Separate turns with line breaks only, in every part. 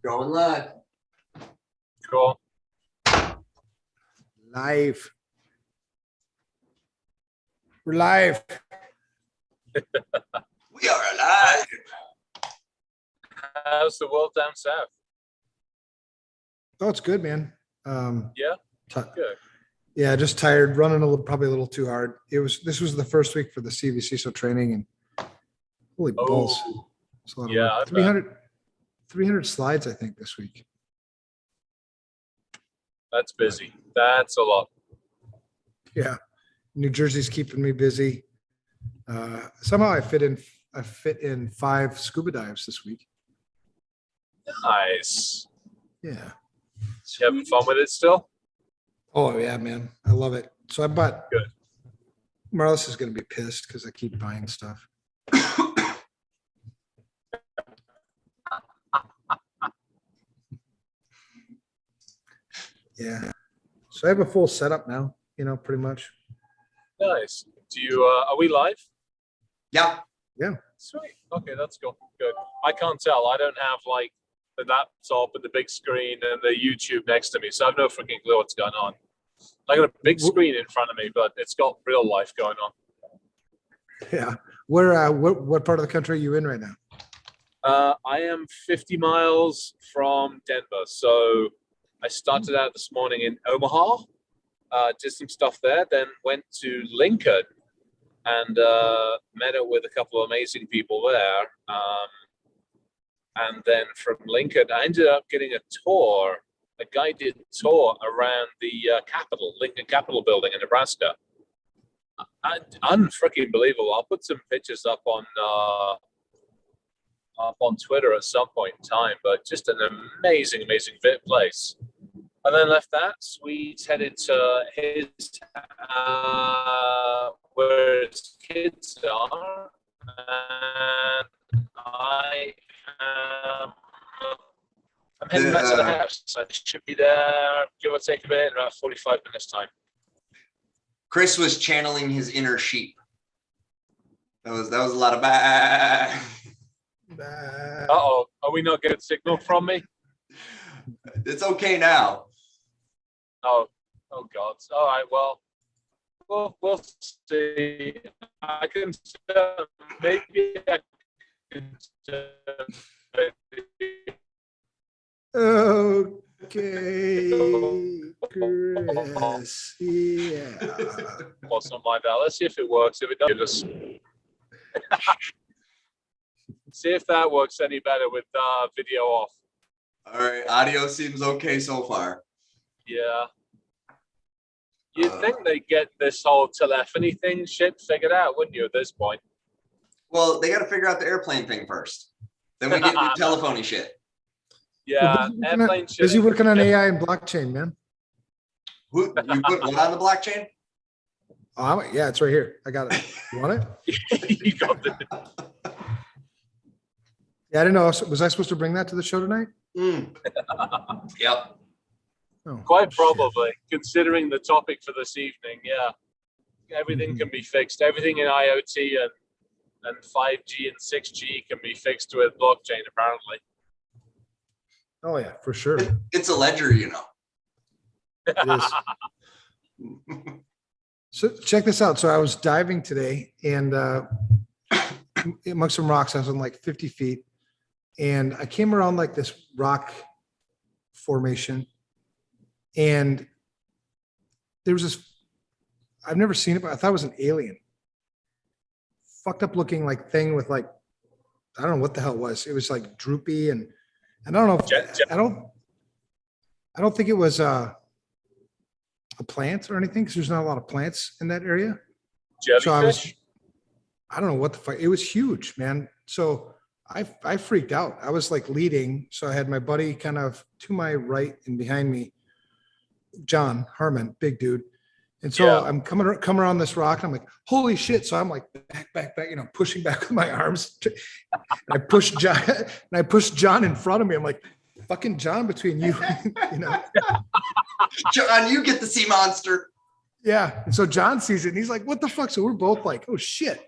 Going live.
Cool.
Live. We're live.
We are alive.
How's the world down south?
Oh, it's good, man.
Yeah, good.
Yeah, just tired, running probably a little too hard. This was the first week for the CVC training, and holy balls. It's a lot of
Yeah,
work. 300 slides, I think, this week.
That's busy. That's a lot.
Yeah. New Jersey's keeping me busy. Somehow I fit in 5 scuba dives this week.
Nice.
Yeah.
You having fun with it still?
Oh yeah, man. I love it. So I bought
Good.
Marlis is gonna be pissed because I keep buying stuff. Yeah. So I have a full setup now, pretty much.
Nice. Do you are we live?
Yeah.
Yeah.
Sweet. Okay, that's cool. Good. I can't tell. I don't have like the laptop and the big screen and the YouTube next to me, so I have no freaking clue what's going on. I got a big screen in front of me, but it's got real life going on.
Yeah. Where what part of the country are you in right now?
I am 50 miles from Denver, so I started out this morning in Omaha, did some stuff there, then went to Lincoln and met up with a couple of amazing people there. And then from Lincoln, I ended up getting a tour, a guided tour around the Lincoln Capitol building in Nebraska. Unfreaking believable. I'll put some pictures up on Twitter at some point in time, but just an amazing place. And then left that, sweet, headed to where his kids are, and I'm heading back to the house. I should be there, give or take a bit, in about 45 minutes time.
Chris was channeling his inner sheep. That was a lot of bah.
Uh-oh, are we not getting signal from me?
It's okay now.
Oh God. All right, well, we'll see. I can maybe I can
Okay, Chris. Yeah.
Well, something like that. Let's see if it works. If it doesn't, just see if that works any better with video off.
All right, audio seems okay so far.
Yeah. You'd think they get this whole telephony thing shit figured out, wouldn't you, at this point?
Well, they got to figure out the airplane thing first. Then we get into telephony shit.
Yeah, airplane shit.
Busy working on AI and blockchain, man.
You put what on the blockchain?
Oh, yeah, it's right here. I got it. You want
it? You got it.
Yeah, I didn't know. Was I supposed to bring that to the show tonight?
Yep.
Oh,
quite probably, considering the topic for this evening. Yeah, everything can be fixed. Everything in IoT and 5G and 6G can be fixed with blockchain, apparently.
Oh yeah, for sure.
It's a ledger,
It is. So check this out. So I was diving today, and amongst some rocks, I was on like 50 feet, and I came around like this rock formation, and there was this, I've never seen it, but I thought it was an alien. Fucked up looking like thing with like, I don't know what the hell it was. It was like droopy, and I don't know if, I don't think it was a plant or anything, because there's not a lot of plants in that area.
Jellyfish?
So I don't know what the fuck. It was huge, man. So I freaked out. I was like leading. So I had my buddy kind of to my right and behind me, John Harmon, big dude. And so I'm coming around this rock, and I'm like, holy shit. So I'm like back, pushing back with my arms. And I pushed John in front of me. I'm like, fucking John, between you,
John, you get the sea monster.
Yeah. And so John sees it, and he's like, what the fuck? So we're both like, oh shit.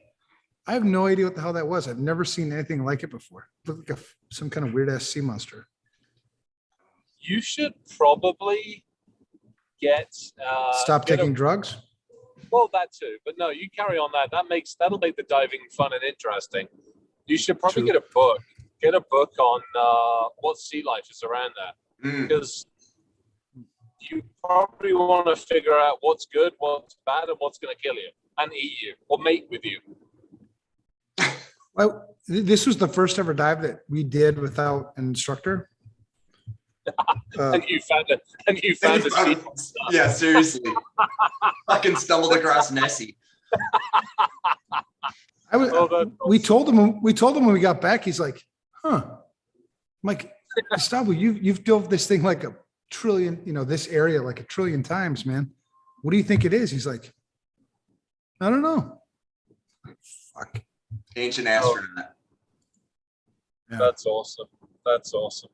I have no idea what the hell that was. I've never seen anything like it before. It looked like some kind of weird ass sea monster.
You should probably get
Stop
get
taking drugs.
well, that too, but no, you carry on that. That'll make the diving fun and interesting. You should probably
True.
get a book. Get a book on what sea life is around that,
Mm.
because you probably want to figure out what's good, what's bad, and what's going to kill you and eat you or mate with you.
Well, this was the first ever dive that we did without an instructor.
And you found it. And you found the sea monster.
Yeah, seriously. Fucking stumbled across Nessie.
I was.
Oh, that's
We told him. We told him when we got back. He's like, "Huh." I'm like, Gustavo, you've dove this thing like a trillion. You know, this area like a trillion times, man. What do you think it is? He's like, I don't know. Fuck.
Ancient astronaut.
Yeah.
That's awesome. That's awesome.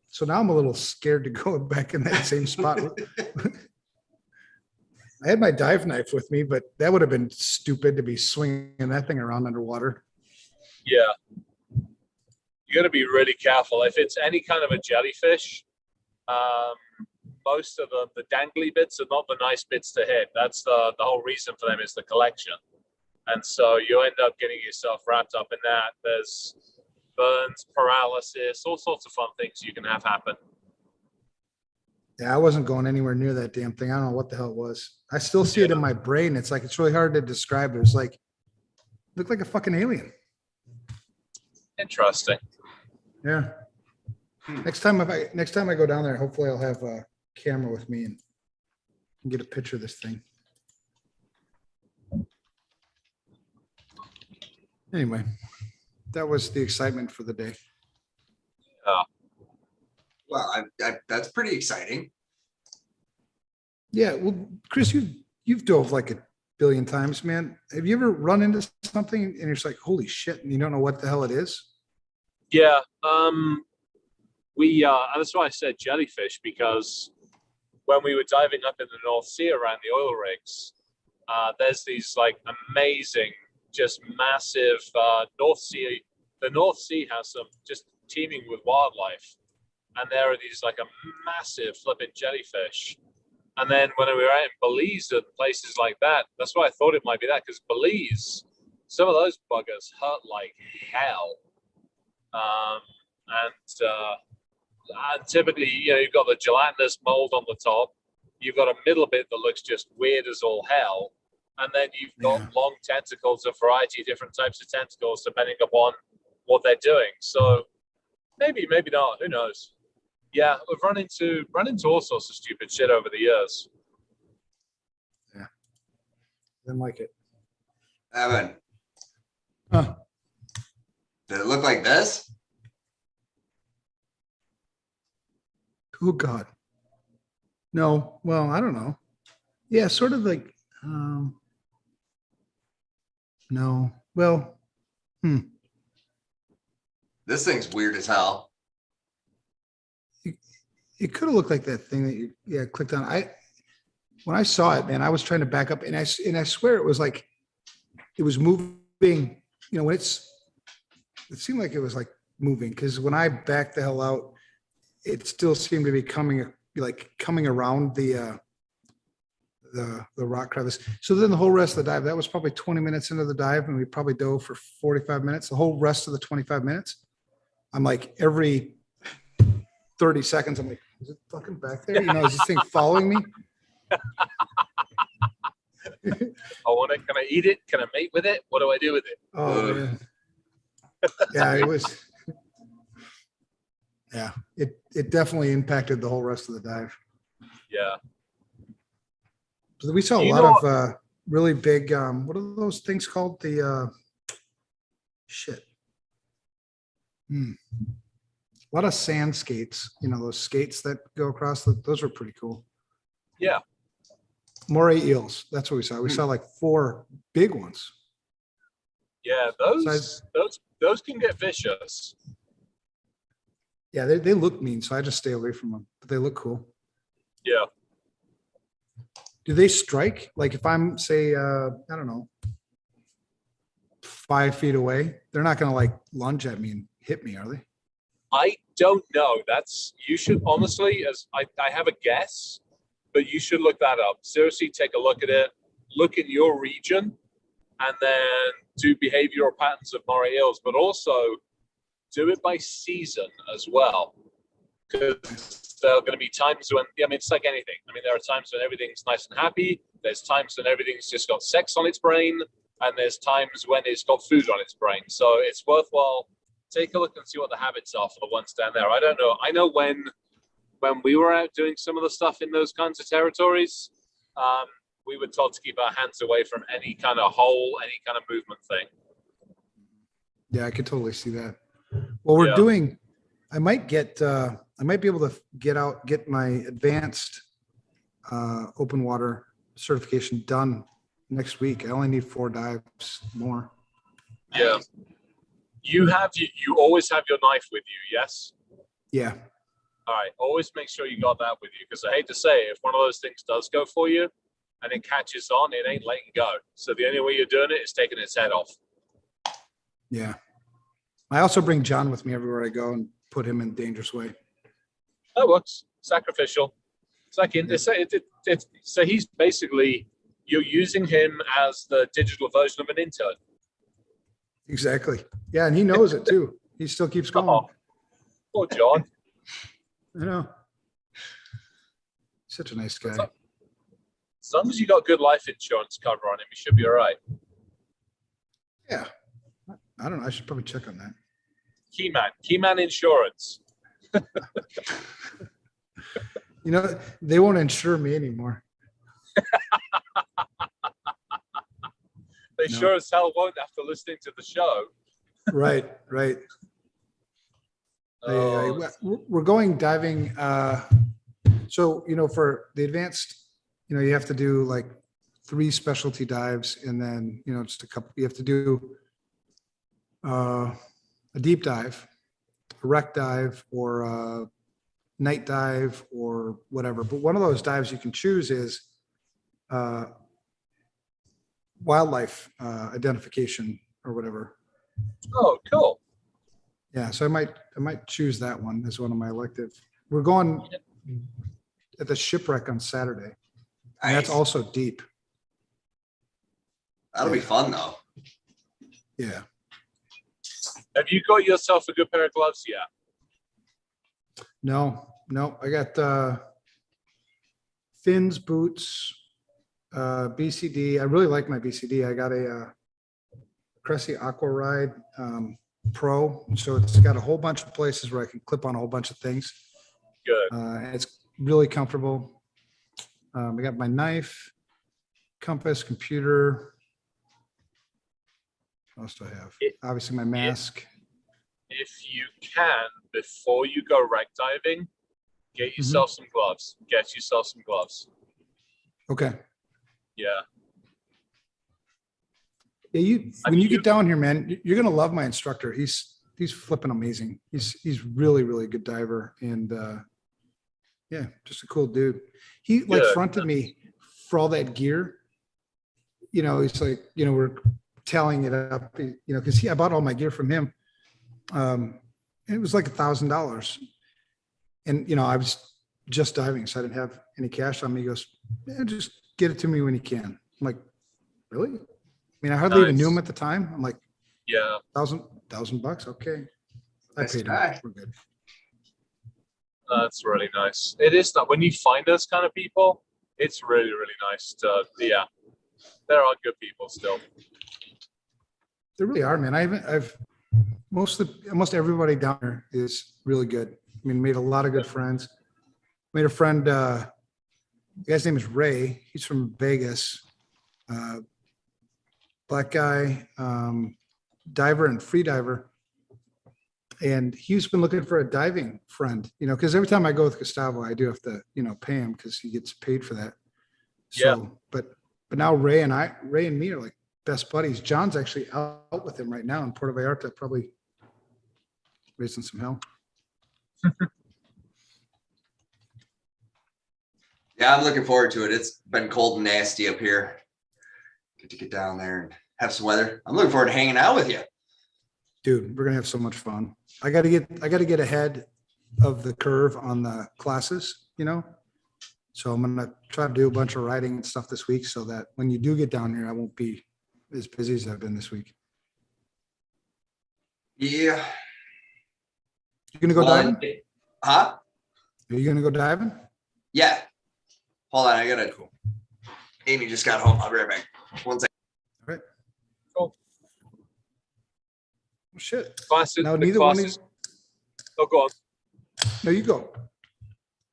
So now I'm a little scared to go back in that same spot. I had my dive knife with me, but that would have been stupid to be swinging that thing around underwater.
Yeah. You got to be really careful. If it's any kind of a jellyfish, most of the dangly bits are not the nice bits to hit. That's the whole reason for them is the collection. And so you end up getting yourself wrapped up in that. There's burns, paralysis, all sorts of fun things you can have happen.
Yeah, I wasn't going anywhere near that damn thing. I don't know what the hell it was. I still see it in my brain. It's like, it's really hard to describe. It was like, looked like a fucking alien.
Interesting.
Yeah. Next time I go down there, hopefully I'll have a camera with me and can get a picture of this thing. Anyway, that was the excitement for the day.
Well, that's pretty exciting.
Yeah, well, Chris, you've dove like a billion times, man. Have you ever run into something and you're just like, holy shit, and you don't know what the hell it is?
Yeah. And that's why I said jellyfish, because when we were diving up in the North Sea around the oil rigs, there's these like amazing, just massive North Sea. The North Sea has some just teeming with wildlife. And there are these like a massive flipping jellyfish. And then when we were out in Belize and places like that, that's why I thought it might be that, because Belize, some of those buggers hurt like hell. And typically, you know, you've got the gelatinous mold on the top. You've got a middle bit that looks just weird as all hell. And then you've got long tentacles, a variety of different types of tentacles, depending upon what they're doing. So maybe not. Who knows? Yeah, we've run into all sorts of stupid shit over the years.
Yeah. Didn't like it.
Evan,
Huh.
did it look like this?
Oh God. No. Well, I don't know. Yeah, sort of like no. Well,
This thing's weird as hell.
it could have looked like that thing that you clicked on. When I saw it, man, I was trying to back up and I swear it was like it was moving, you know, when it seemed like it was like moving, because when I backed the hell out, it still seemed to be coming around the rock crevice. So then the whole rest of the dive, that was probably 20 minutes into the dive, and we probably dove for 45 minutes. The whole rest of the 25 minutes, I'm like every 30 seconds, I'm like, is it fucking back there? You know, is this thing following me?
Can I eat it? Can I mate with it? What do I do with it?
Oh, man. Yeah, it was. Yeah, it definitely impacted the whole rest of the dive.
Yeah.
So we saw a lot of really big, what are those things called? The shit. A lot of sand skates, you know, those skates that go across, those were pretty cool.
Yeah.
Moray eels, that's what we saw. We saw like 4 big ones.
Yeah, those can get vicious.
Yeah, they look mean, so I just stay away from them, but they look cool.
Yeah.
Do they strike? Like if I'm, say, I don't know, 5 feet away, they're not going to like lunge at me and hit me, are they?
I don't know. You should honestly, as I have a guess, but you should look that up. Seriously, take a look at it. Look in your region, and then do behavioral patterns of moray eels, but also do it by season as well. Because there are going to be times when, I mean, it's like anything. I mean, there are times when everything's nice and happy. There's times when everything's just got sex on its brain. And there's times when it's got food on its brain. So it's worthwhile. Take a look and see what the habits are for the ones down there. I don't know. I know when we were out doing some of the stuff in those kinds of territories, we were told to keep our hands away from any kind of hole, any kind of movement thing.
Yeah, I could totally see that. Well, we're doing, I might be able to get my advanced open water certification done next week. I only need 4 dives more.
Yeah. You always have your knife with you, yes?
Yeah.
All right. Always make sure you got that with you, because I hate to say, if one of those things does go for you and it catches on, it ain't letting go. So the only way you're doing it is taking its head off.
Yeah. I also bring John with me everywhere I go and put him in dangerous way.
That works. Sacrificial. It's like so he's basically, you're using him as the digital version of an intern.
Exactly. Yeah, and he knows it too. He still keeps going.
Oh, poor John.
I know. Such a nice guy.
As long as you got good life insurance cover on him, you should be all right.
Yeah. I don't know. I should probably check on that.
Keyman Insurance.
You know, they won't insure me anymore.
They sure as hell won't after listening to the show.
Right.
Oh.
We're going diving. So, for the advanced, you have to do like 3 specialty dives, and then, just a couple. You have to do a deep dive, a wreck dive, or a night dive, or whatever. But one of those dives you can choose is wildlife identification or whatever.
Oh, cool.
Yeah, so I might choose that one as one of my elective. We're going at the shipwreck on Saturday. And that's also deep.
That'll be fun though.
Yeah.
Have you got yourself a good pair of gloves yet?
No, I got fins, boots, BCD. I really like my BCD. I got a Cressy Aqua Ride Pro. So it's got a whole bunch of places where I can clip on a whole bunch of things.
Good.
And it's really comfortable. I got my knife, compass, computer. What else do I have? Obviously my mask.
If you can, before you go wreck diving, get yourself some gloves. Get yourself some gloves.
Okay.
Yeah.
Yeah, when you get down here, man, you're gonna love my instructor. He's flipping amazing. He's really, really good diver, and yeah, just a cool dude. He like fronted me for all that gear. He's like, we're tallying it up, because I bought all my gear from him. It was like $1,000, and I was just diving, so I didn't have any cash on me. He goes, yeah, just get it to me when you can. I'm like, really? I mean, I hardly even knew him at the time. I'm like,
yeah,
$1,000. Okay. I paid him. We're good.
That's really nice. It is that when you find those kind of people, it's really, really nice to, there are good people still.
There really are, man. I've almost everybody down there is really good. I mean, made a lot of good friends. Made a friend, the guy's name is Ray. He's from Vegas. Black guy, diver and free diver. And he's been looking for a diving friend, because every time I go with Gustavo, I do have to, pay him because he gets paid for that. So, but now Ray and me are like best buddies. John's actually out with him right now in Puerto Vallarta, probably raising some hell.
Yeah, I'm looking forward to it. It's been cold and nasty up here. Get to get down there and have some weather. I'm looking forward to hanging out with you.
Dude, we're gonna have so much fun. I gotta get ahead of the curve on the classes, you know? So I'm gonna try to do a bunch of writing and stuff this week so that when you do get down here, I won't be as busy as I've been this week.
Yeah.
You gonna go diving?
Huh?
Are you gonna go diving?
Yeah. Hold on, I gotta. Cool. Amy just got home. I'll be right back. One second.
All right.
Cool.
Well, shit.
Classes,
No,
the
neither one
classes.
is.
Oh, go on.
No, you go.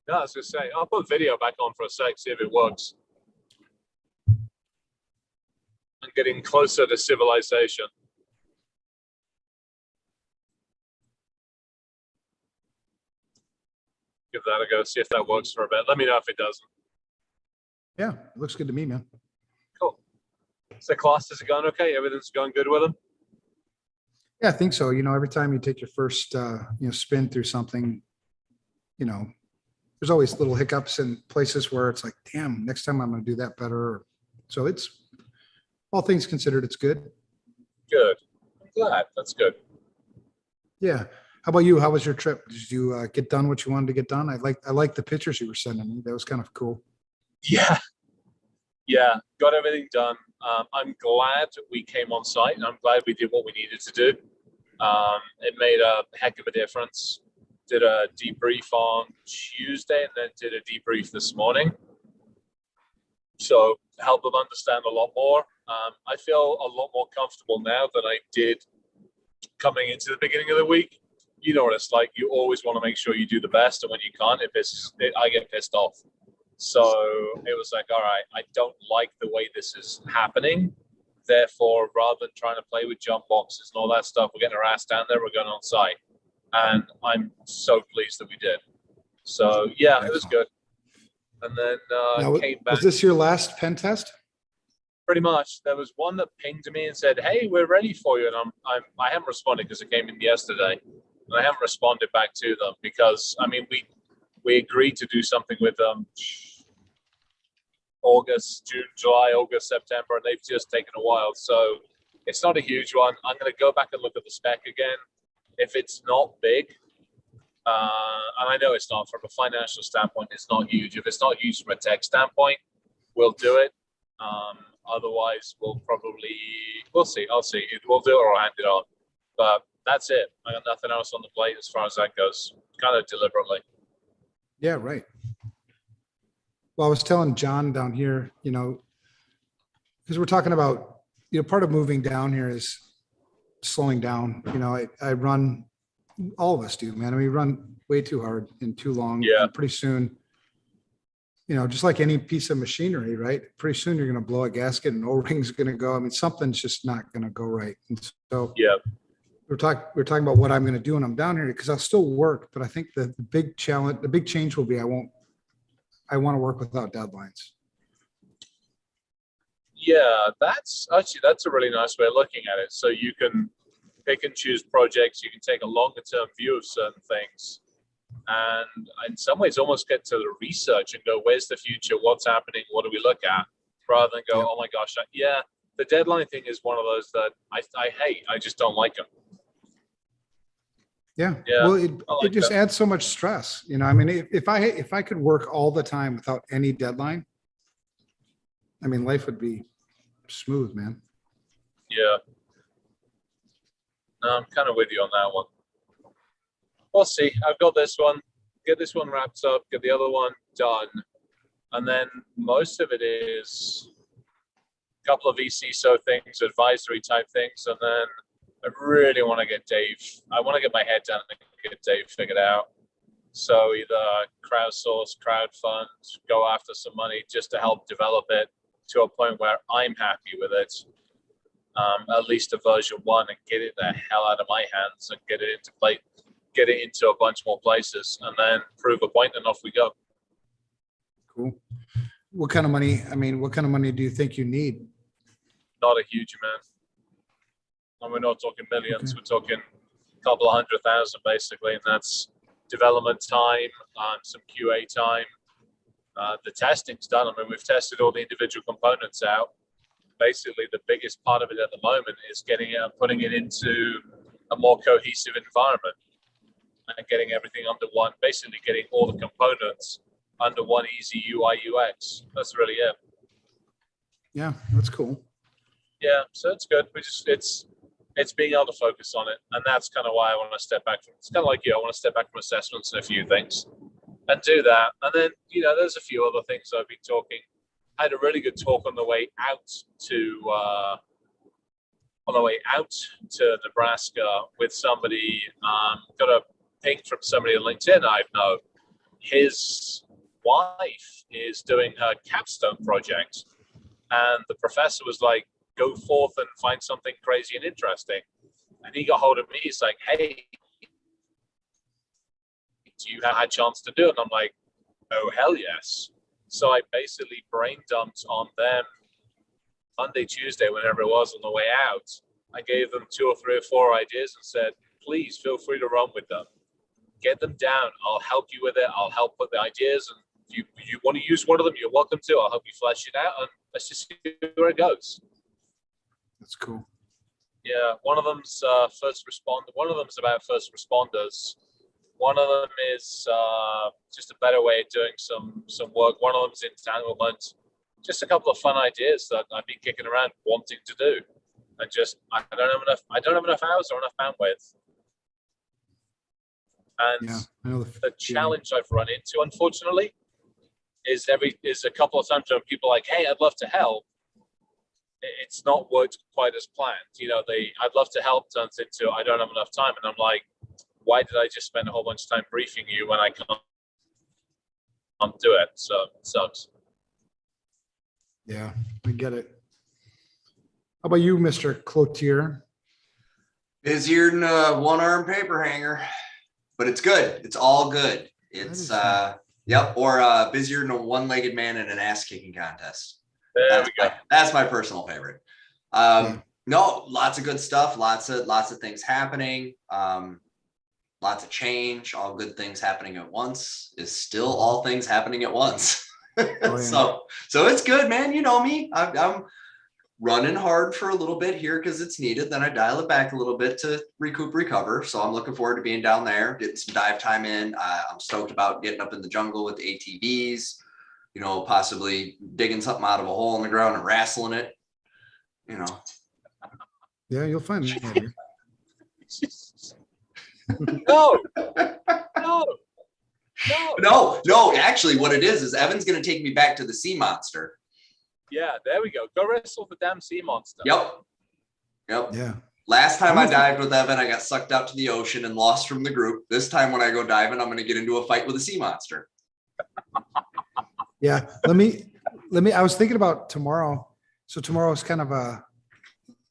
No, I was gonna say, I'll put video back on for a sec, see if it works. I'm getting closer to civilization. Give that a go, see if that works for a bit. Let me know if it doesn't.
Yeah, it looks good to me, man.
Cool. So classes are going okay? Everything's going good with them?
Yeah, I think so. You know, every time you take your first, spin through something, you know, there's always little hiccups and places where it's like, damn, next time I'm going to do that better. So it's, all things considered, it's good.
Good. I'm glad. That's good.
Yeah. How about you? How was your trip? Did you get done what you wanted to get done? I like the pictures you were sending me. That was kind of cool.
Yeah. Yeah. Got everything done. I'm glad we came on site and I'm glad we did what we needed to do. It made a heck of a difference. Did a debrief on Tuesday and then did a debrief this morning. So help them understand a lot more. I feel a lot more comfortable now than I did coming into the beginning of the week. You know what it's like. You always want to make sure you do the best, and when you can't, I get pissed off. So it was like, all right, I don't like the way this is happening. Therefore, rather than trying to play with jump boxes and all that stuff, we're getting our ass down there. We're going on site, and I'm so pleased that we did. So yeah, it was good. And then
Now,
came back.
was this your last pen test?
Pretty much. There was one that pinged me and said, "Hey, we're ready for you," and I haven't responded because it came in yesterday, and I haven't responded back to them because I mean we agreed to do something with them August, June, July, August, September, and they've just taken a while. So it's not a huge one. I'm going to go back and look at the spec again. If it's not big, and I know it's not from a financial standpoint, it's not huge. If it's not huge from a tech standpoint, we'll do it. Otherwise, we'll see. I'll see. We'll do it or I'll hand it on. But that's it. I got nothing else on the plate as far as that goes, kind of deliberately.
Yeah, right. Well, I was telling John down here, you know, because we're talking about, you know, part of moving down here is slowing down. You know, I run, all of us do, man. I mean, we run way too hard and too long.
Yeah.
And pretty soon, you know, just like any piece of machinery, right? Pretty soon you're going to blow a gasket and O-ring's going to go. I mean, something's just not going to go right. And so
Yeah.
we're talking about what I'm going to do when I'm down here because I'll still work, but I think the big challenge, the big change will be I want to work without deadlines.
Yeah, that's a really nice way of looking at it. So you can pick and choose projects. You can take a longer term view of certain things, and in some ways, almost get to the research and go, "Where's the future? What's happening? What do we look at?" Rather than go,
Yeah.
"Oh my gosh, yeah." The deadline thing is one of those that I hate. I just don't like them.
Yeah.
Yeah,
Well,
I like
it just
that.
adds so much stress. You know, I mean, if I could work all the time without any deadline, I mean, life would be smooth, man.
Yeah. No, I'm kind of with you on that one. We'll see. I've got this one. Get this one wrapped up. Get the other one done. And then most of it is a couple of VC things, advisory type things. And then I really want to get Dave. I want to get my head down and get Dave figured out. So either crowdsource, crowdfund, go after some money just to help develop it to a point where I'm happy with it. At least a version 1 and get it the hell out of my hands and get it into a bunch more places and then prove a point and off we go.
Cool. What kind of money? I mean, what kind of money do you think you need?
Not a huge amount. And we're not talking millions.
Okay.
We're talking a couple of 100,000 basically, and that's development time, some QA time. The testing's done. I mean, we've tested all the individual components out. basically the biggest part of it at the moment is getting it and putting it into a more cohesive environment and getting everything under one, basically getting all the components under one easy UI UX. That's really it.
Yeah, that's cool.
Yeah, so it's good. It's being able to focus on it, and that's kind of why I want to step back from. It's kind of like you. I want to step back from assessments and a few things, and do that. And then there's a few other things I've been talking. I had a really good talk on the way out to Nebraska with somebody. Got a ping from somebody on LinkedIn I know. His wife is doing her capstone project, and the professor was like, go forth and find something crazy and interesting. And he got hold of me. He's like, hey, do you have a chance to do it? And I'm like, oh, hell yes. So I basically brain dumped on them Monday, Tuesday, whenever it was on the way out. I gave them 2 or 3 or 4 ideas and said, please feel free to run with them. Get them down. I'll help you with it. I'll help with the ideas. And if you want to use one of them, you're welcome to. I'll help you flesh it out. And let's just see where it goes.
That's cool.
Yeah, one of them's first responder. One of them's about first responders. One of them is just a better way of doing some work. One of them's entanglement. Just a couple of fun ideas that I've been kicking around wanting to do, and just I don't have enough hours or enough bandwidth. And
Yeah, I know
the challenge I've run into, unfortunately, is a couple of times when people are like, hey, I'd love to help. It's not worked quite as planned. I'd love to help turns into I don't have enough time. And I'm like, why did I just spend a whole bunch of time briefing you when I can't do it? So it sucks.
Yeah, I get it. How about you, Mr. Cloutier?
Busier than a one-arm paper hanger, but it's good. It's all good. It's yep, or busier than a one-legged man in an ass-kicking contest.
There we go.
That's my personal favorite. No, lots of good stuff. Lots of things happening. Lots of change. All good things happening at once is still all things happening at once. Oh, yeah. So it's good, man. You know me. I'm running hard for a little bit here because it's needed. Then I dial it back a little bit to recover. So I'm looking forward to being down there, getting some dive time in. I'm stoked about getting up in the jungle with the ATVs. Possibly digging something out of a hole in the ground and wrestling it.
Yeah, you'll find it.
No. Actually, what it is Evan's going to take me back to the sea monster.
Yeah, there we go. Go wrestle the damn sea monster.
Yep.
Yeah.
Last time I dived with Evan, I got sucked out to the ocean and lost from the group. This time when I go diving, I'm going to get into a fight with a sea monster.
Yeah. Let me, I was thinking about tomorrow. So tomorrow's kind of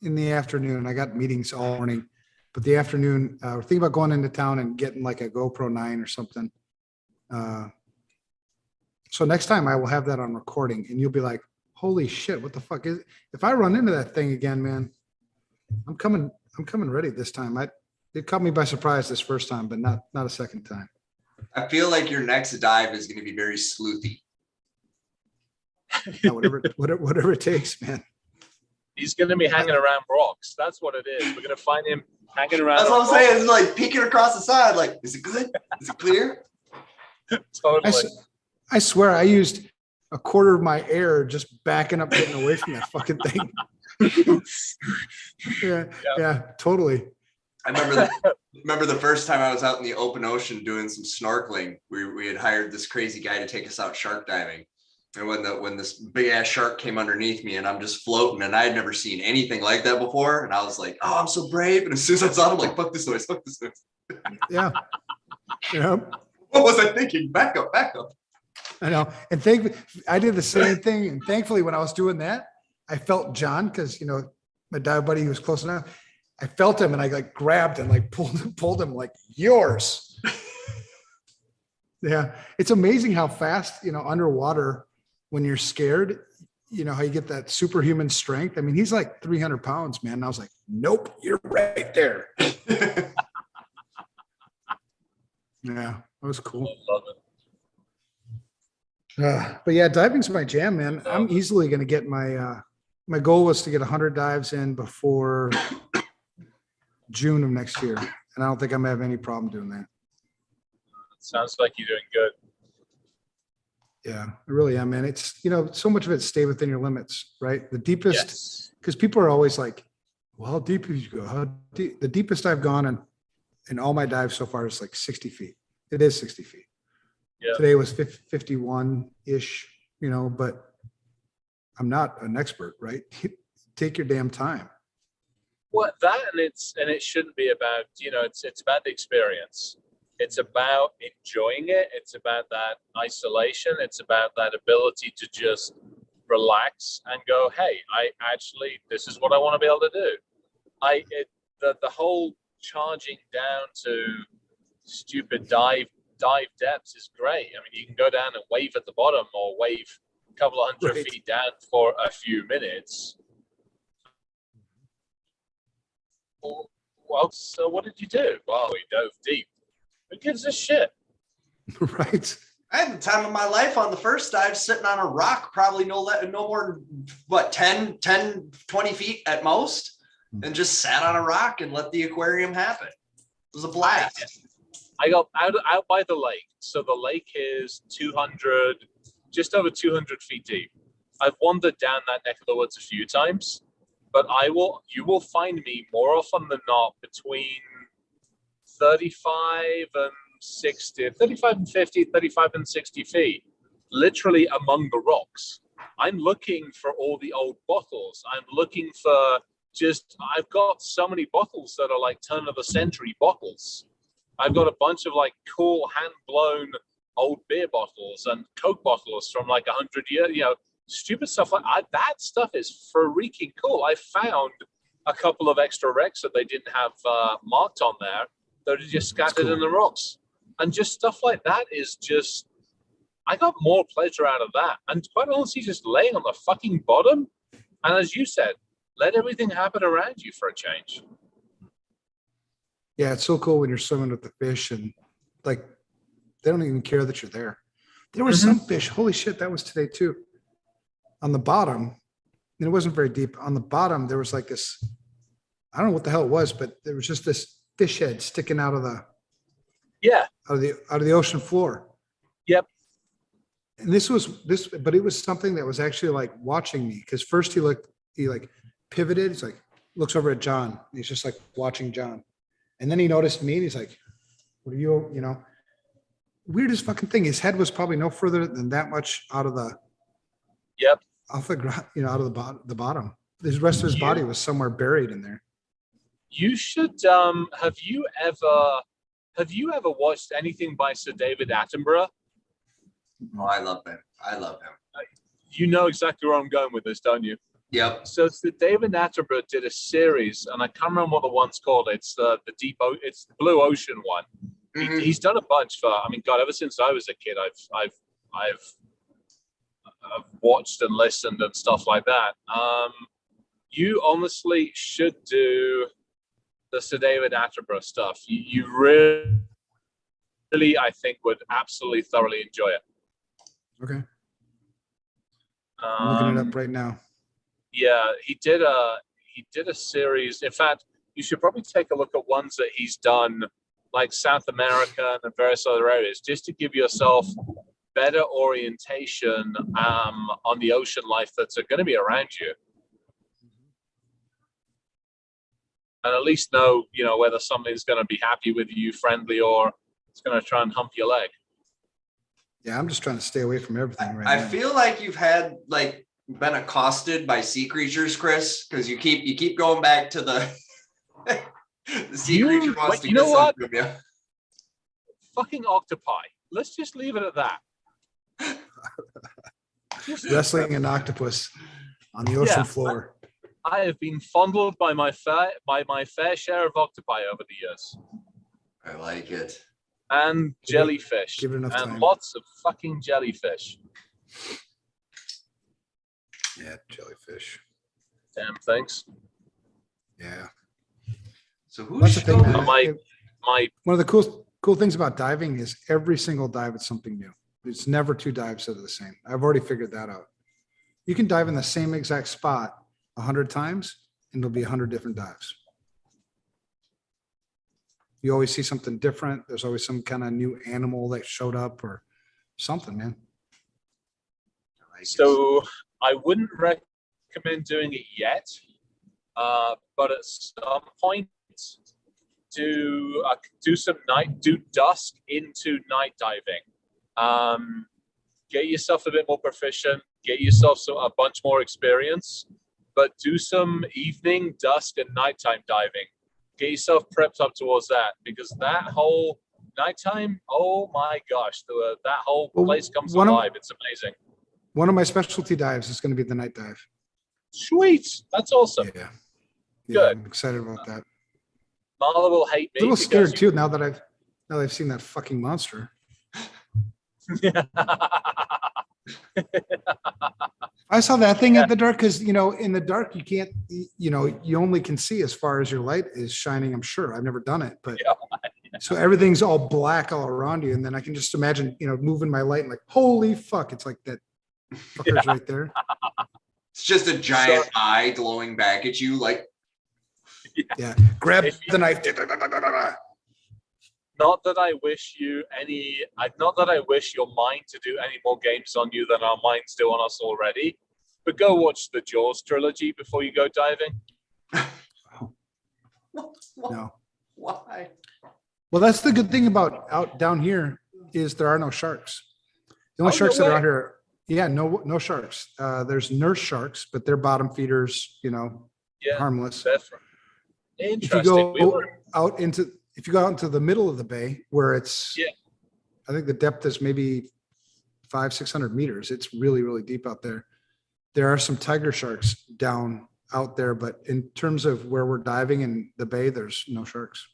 in the afternoon. I got meetings all morning, but the afternoon, we're thinking about going into town and getting like a GoPro 9 or something. So next time I will have that on recording and you'll be like, holy shit, what the fuck is it? If I run into that thing again, man, I'm coming ready this time. It caught me by surprise this first time, but not a second time.
I feel like your next dive is going to be very sleuthy.
Yeah, whatever it takes, man.
He's going to be hanging around rocks. That's what it is. We're going to find him hanging around.
That's what I'm saying. It's like peeking across the side. Like, is it good? Is it clear?
Totally.
I swear I used a quarter of my air just backing up, getting away from that fucking thing. Yeah, totally.
I remember the first time I was out in the open ocean doing some snorkeling. We had hired this crazy guy to take us out shark diving. And when this big ass shark came underneath me and I'm just floating and I had never seen anything like that before. And I was like, oh, I'm so brave. And as soon as I saw him, I'm like, fuck this noise.
Yeah.
What was I thinking? Back up.
I know. And I did the same thing. And thankfully, when I was doing that, I felt John, because, my dive buddy, who was close enough. I felt him and I like grabbed and like pulled him like, yours. Yeah. It's amazing how fast, underwater, when you're scared, how you get that superhuman strength. I mean, he's like 300 pounds, man. And I was like, nope, you're right there. Yeah, that was cool.
I love it.
But yeah, diving's my jam, man. I'm easily going to get my my goal was to get 100 dives in before June of next year. And I don't think I'm gonna have any problem doing that.
Sounds like you're doing good.
Yeah, I really am, man. It's, so much of it stay within your limits, right? The deepest,
Yes.
because people are always like, well, how deep did you go? How deep? The deepest I've gone in all my dives so far is like 60 feet. It is 60 feet.
Yeah.
Today was 51-ish, but I'm not an expert, right? Take your damn time.
Well, that and it shouldn't be about, it's about the experience. It's about enjoying it. It's about that isolation. It's about that ability to just relax and go, hey, this is what I want to be able to do. The whole charging down to stupid dive depths is great. I mean, you can go down and wave at the bottom or wave a couple of hundred
Right.
feet down for a few minutes. Well, so what did you do? Well, we dove deep. Who gives a shit?
Right.
I had the time of my life on the first dive, sitting on a rock, probably no more than 10, 20 feet at most, and just sat on a rock and let the aquarium happen. It was a blast.
I got out by the lake. So the lake is just over 200 feet deep. I've wandered down that neck of the woods a few times, but you will find me more often than not between 35 and 60, 35 and 50, 35 and 60 feet, literally among the rocks. I'm looking for all the old bottles. I'm looking for I've got so many bottles that are like turn of the century bottles. I've got a bunch of like cool hand blown old beer bottles and Coke bottles from like 100 years, stupid stuff that stuff is freaking cool. I found a couple of extra wrecks that they didn't have marked on there that are just scattered in the rocks. And just stuff like that is just, I got more pleasure out of that. And quite honestly, just laying on the fucking bottom. And as you said, let everything happen around you for a change.
Yeah, it's so cool when you're swimming with the fish and like they don't even care that you're there. There was some fish, holy shit, that was today too. On the bottom, and it wasn't very deep. On the bottom, there was like this, I don't know what the hell it was, but there was just this fish head sticking out of the ocean floor.
Yep.
And but it was something that was actually like watching me, because first he like pivoted. He's like, looks over at John. He's just like watching John. And then he noticed me and he's like, what are you, weirdest fucking thing. His head was probably no further than that much out of the, off the ground, out of the bottom. The rest of his body was somewhere buried in there.
You should, have you ever watched anything by Sir David Attenborough?
Oh, I love him.
You know exactly where I'm going with this, don't you?
Yep.
So Sir David Attenborough did a series, and I can't remember what the one's called. It's it's the Blue Ocean one.
Mm-hmm.
He's done a bunch God, ever since I was a kid, I've watched and listened and stuff like that. You honestly should do the Sir David Attenborough stuff. You really, I think, would absolutely thoroughly enjoy it.
Okay. I'm looking it up right now.
Yeah, he did a series. In fact, you should probably take a look at ones that he's done, like South America and various other areas, just to give yourself better orientation on the ocean life that's going to be around you. And at least know, whether something's going to be happy with you, friendly, or it's going to try and hump your leg.
Yeah, I'm just trying to stay away from everything right now.
I feel like you've had been accosted by sea creatures, Chris, because you keep going back to the sea creature wants to get something from you.
Fucking octopi. Let's just leave it at that.
Wrestling an octopus on the ocean floor.
I have been fondled by my fair share of octopi over the years.
I like it.
And jellyfish.
Give it enough
and
time.
Lots of fucking jellyfish.
Yeah, jellyfish.
Damn things.
Yeah.
So who's
That's the thing, man.
One
of the cool things about diving is every single dive is something new. It's never two dives that are the same. I've already figured that out. You can dive in the same exact spot 100 times, and it'll be 100 different dives. You always see something different. There's always some kind of new animal that showed up or something, man.
So I wouldn't recommend doing it yet, but at some point, do dusk into night diving. Get yourself a bit more proficient. Get yourself a bunch more experience, but do some evening, dusk, and nighttime diving. Get yourself prepped up towards that, because that whole nighttime, oh my gosh, that whole place comes alive. It's amazing.
One of my specialty dives is going to be the night dive.
Sweet. That's awesome.
Yeah.
Good.
I'm excited about that.
Marla will hate me.
A little scared too now that I've seen that fucking monster. I saw that thing at the dark, because in the dark you can't, you only can see as far as your light is shining. I'm sure. I've never done it, but so everything's all black all around you, and then I can just imagine moving my light and like, holy fuck, it's like that fucker's right there.
It's just a giant eye glowing back at you, like.
Yeah. Grab the knife.
Not that I wish your mind to do any more games on you than our minds do on us already, but go watch the Jaws trilogy before you go diving.
No.
Why?
Well, that's the good thing about out down here is there are no sharks. The only sharks that are out here, no sharks. There's nurse sharks, but they're bottom feeders, harmless.
That's right. Interesting.
If you go out into the middle of the bay, where it's, I think the depth is maybe 500-600 meters. It's really, really deep out there. There are some tiger sharks down out there, but in terms of where we're diving in the bay, there's no sharks.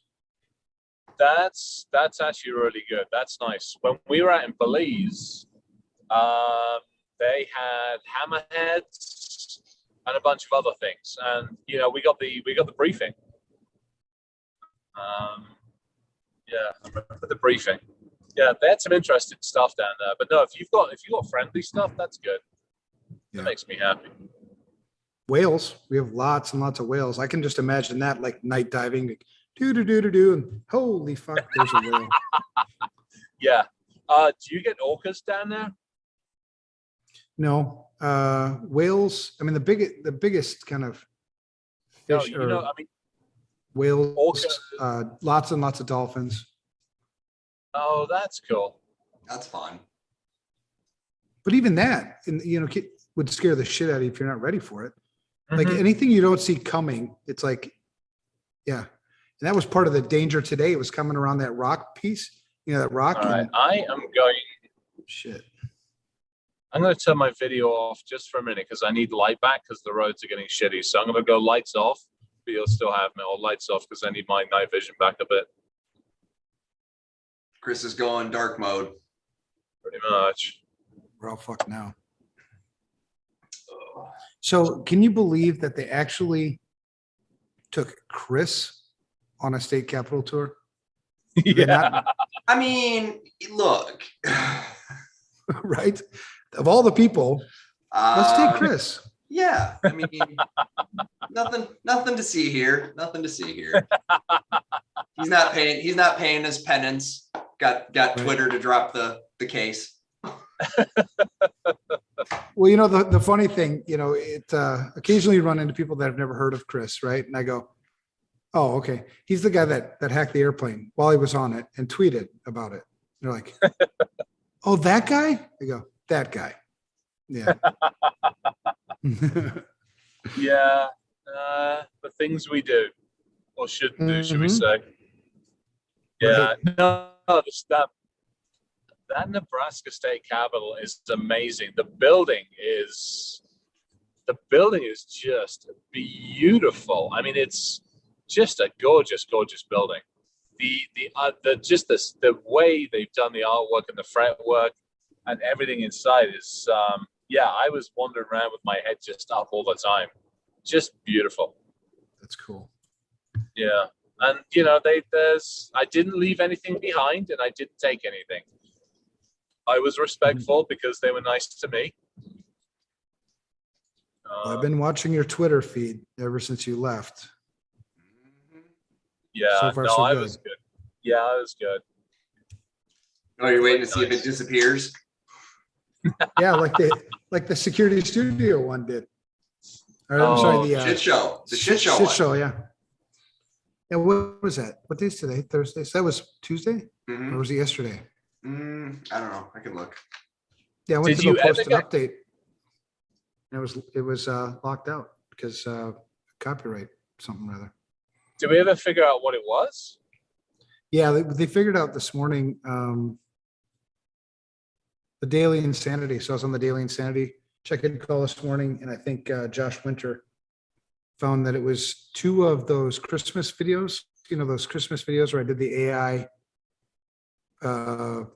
That's actually really good. That's nice. When we were out in Belize, they had hammerheads and a bunch of other things, and we got the briefing. I remember the briefing. Yeah, they had some interesting stuff down there. But no, if you've got friendly stuff, that's good. That makes me happy.
Whales, we have lots and lots of whales. I can just imagine that, like night diving, and holy fuck, there's a whale.
Yeah. Do you get orcas down there?
No. Whales. I mean, the biggest kind of fish. Whales. Lots and lots of dolphins.
Oh, that's cool.
That's fun.
But even that, would scare the shit out of you if you're not ready for it.
Mm-hmm.
Like anything you don't see coming, it's like, yeah. And that was part of the danger today. It was coming around that rock piece, that rock.
All right. I'm going to turn my video off just for a minute because I need light back because the roads are getting shitty. So I'm going to go lights off, but you'll still have me, or lights off because I need my night vision back a bit.
Chris is going dark mode.
Pretty much.
We're all fucked now. So can you believe that they actually took Chris on a state capitol tour?
Yeah.
I mean, look.
Right? Of all the people, let's take Chris.
Yeah. I mean, nothing to see here. Nothing to see here. He's not paying his penance. Got Twitter to drop the case.
Well, the funny thing, it occasionally you run into people that have never heard of Chris, right? And I go, oh, okay. He's the guy that hacked the airplane while he was on it and tweeted about it. They're like, oh, that guy? I go, that guy. Yeah.
Yeah. The things we do or shouldn't do, should we say? Yeah. Right. No, that Nebraska State Capitol is amazing. The building is just beautiful. I mean, it's just a gorgeous, gorgeous building. The way they've done the artwork and the fretwork and everything inside is I was wandering around with my head just up all the time. Just beautiful.
That's cool.
Yeah. And I didn't leave anything behind and I didn't take anything. I was respectful because they were nice to me.
I've been watching your Twitter feed ever since you left.
Yeah,
So far,
no,
so
I
good.
was good. Yeah, I was good.
Oh, you're waiting to see if it disappears?
Yeah, like the security studio one did. Or, I'm
Oh,
sorry, the
Shit show. The shit show
shit
one.
show, yeah. And what was that? What day is today? Thursday. So that was Tuesday,
Mhm.
or was it yesterday?
I don't know. I can look.
Yeah, I went
Did
to go
you ever
post an
get-
update. And it was locked out because copyright something or other.
Did we ever figure out what it was?
Yeah, they figured out this morning the Daily Insanity. So I was on the Daily Insanity check-in call this morning, and I think Josh Winter found that it was 2 of those Christmas videos. You know, those Christmas videos where I did the AI, the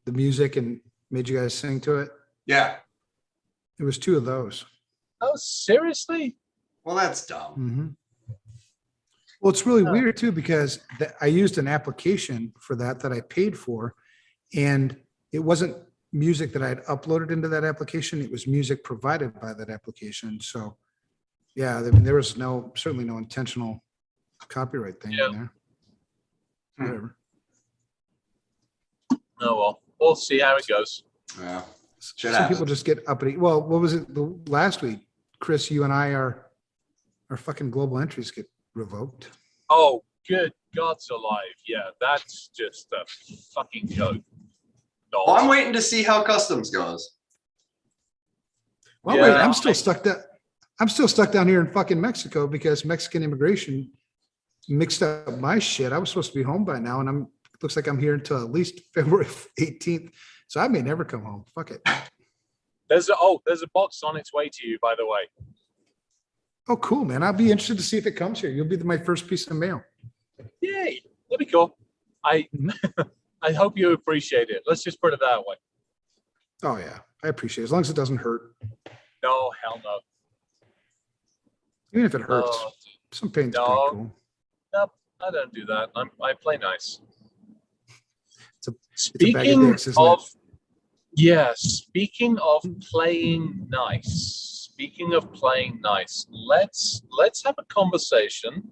music and made you guys sing to it.
Yeah.
It was 2 of those.
Oh, seriously?
Well, that's dumb.
Mm-hmm. Well, it's really
Oh.
weird too, because I used an application for that I paid for, and it wasn't music that I had uploaded into that application. It was music provided by that application. So yeah, I mean, there was certainly no intentional copyright thing in there.
Hmm.
Whatever.
Oh, well, we'll see how it goes.
Yeah.
Some people just get uppity. Well, what was it last week? Chris, you and I, our fucking global entries get revoked.
Oh, good God's alive. Yeah, that's just a fucking joke. No.
Well, I'm waiting to see how customs goes.
Well,
Yeah,
wait, I'm still stuck down here in fucking Mexico because Mexican immigration mixed up my shit. I was supposed to be home by now, and looks like I'm here until at least February 18th. So I may never come home. Fuck it.
There's a box on its way to you, by the way.
Oh, cool, man. I'll be interested to see if it comes here. You'll be my first piece of mail.
Yay, that'd be cool. I hope you appreciate it. Let's just put it that way.
Oh yeah, I appreciate it. As long as it doesn't hurt.
No, hell no.
Even if it hurts,
Oh,
some pain's
no.
pretty cool.
Nope, I don't do that. I play nice.
It's a bag of
Speaking
dicks, isn't
of,
it?
yeah, speaking of playing nice, let's have a conversation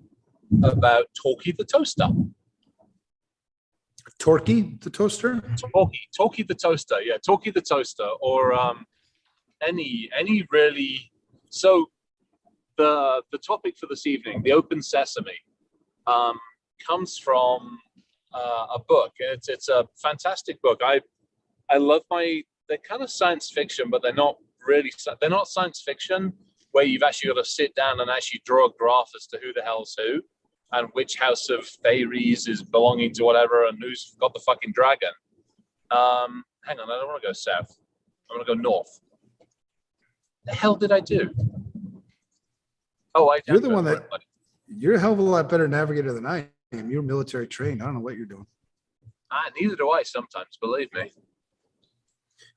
about Talkie the Toaster.
Torquey, the toaster.
Talkie the Toaster, yeah, Talkie the Toaster, or any really. So the topic for this evening, the Open Sesame, comes from a book. It's a fantastic book. I love they're kind of science fiction, but they're not science fiction where you've actually got to sit down and actually draw a graph as to who the hell's who and which house of fairies is belonging to whatever and who's got the fucking dragon. Hang on, I don't want to go south. I want to go north. The hell did I do? Oh,
You're the one that you're a hell of a lot better navigator than I am. You're military trained. I don't know what you're doing.
Neither do I sometimes, believe me.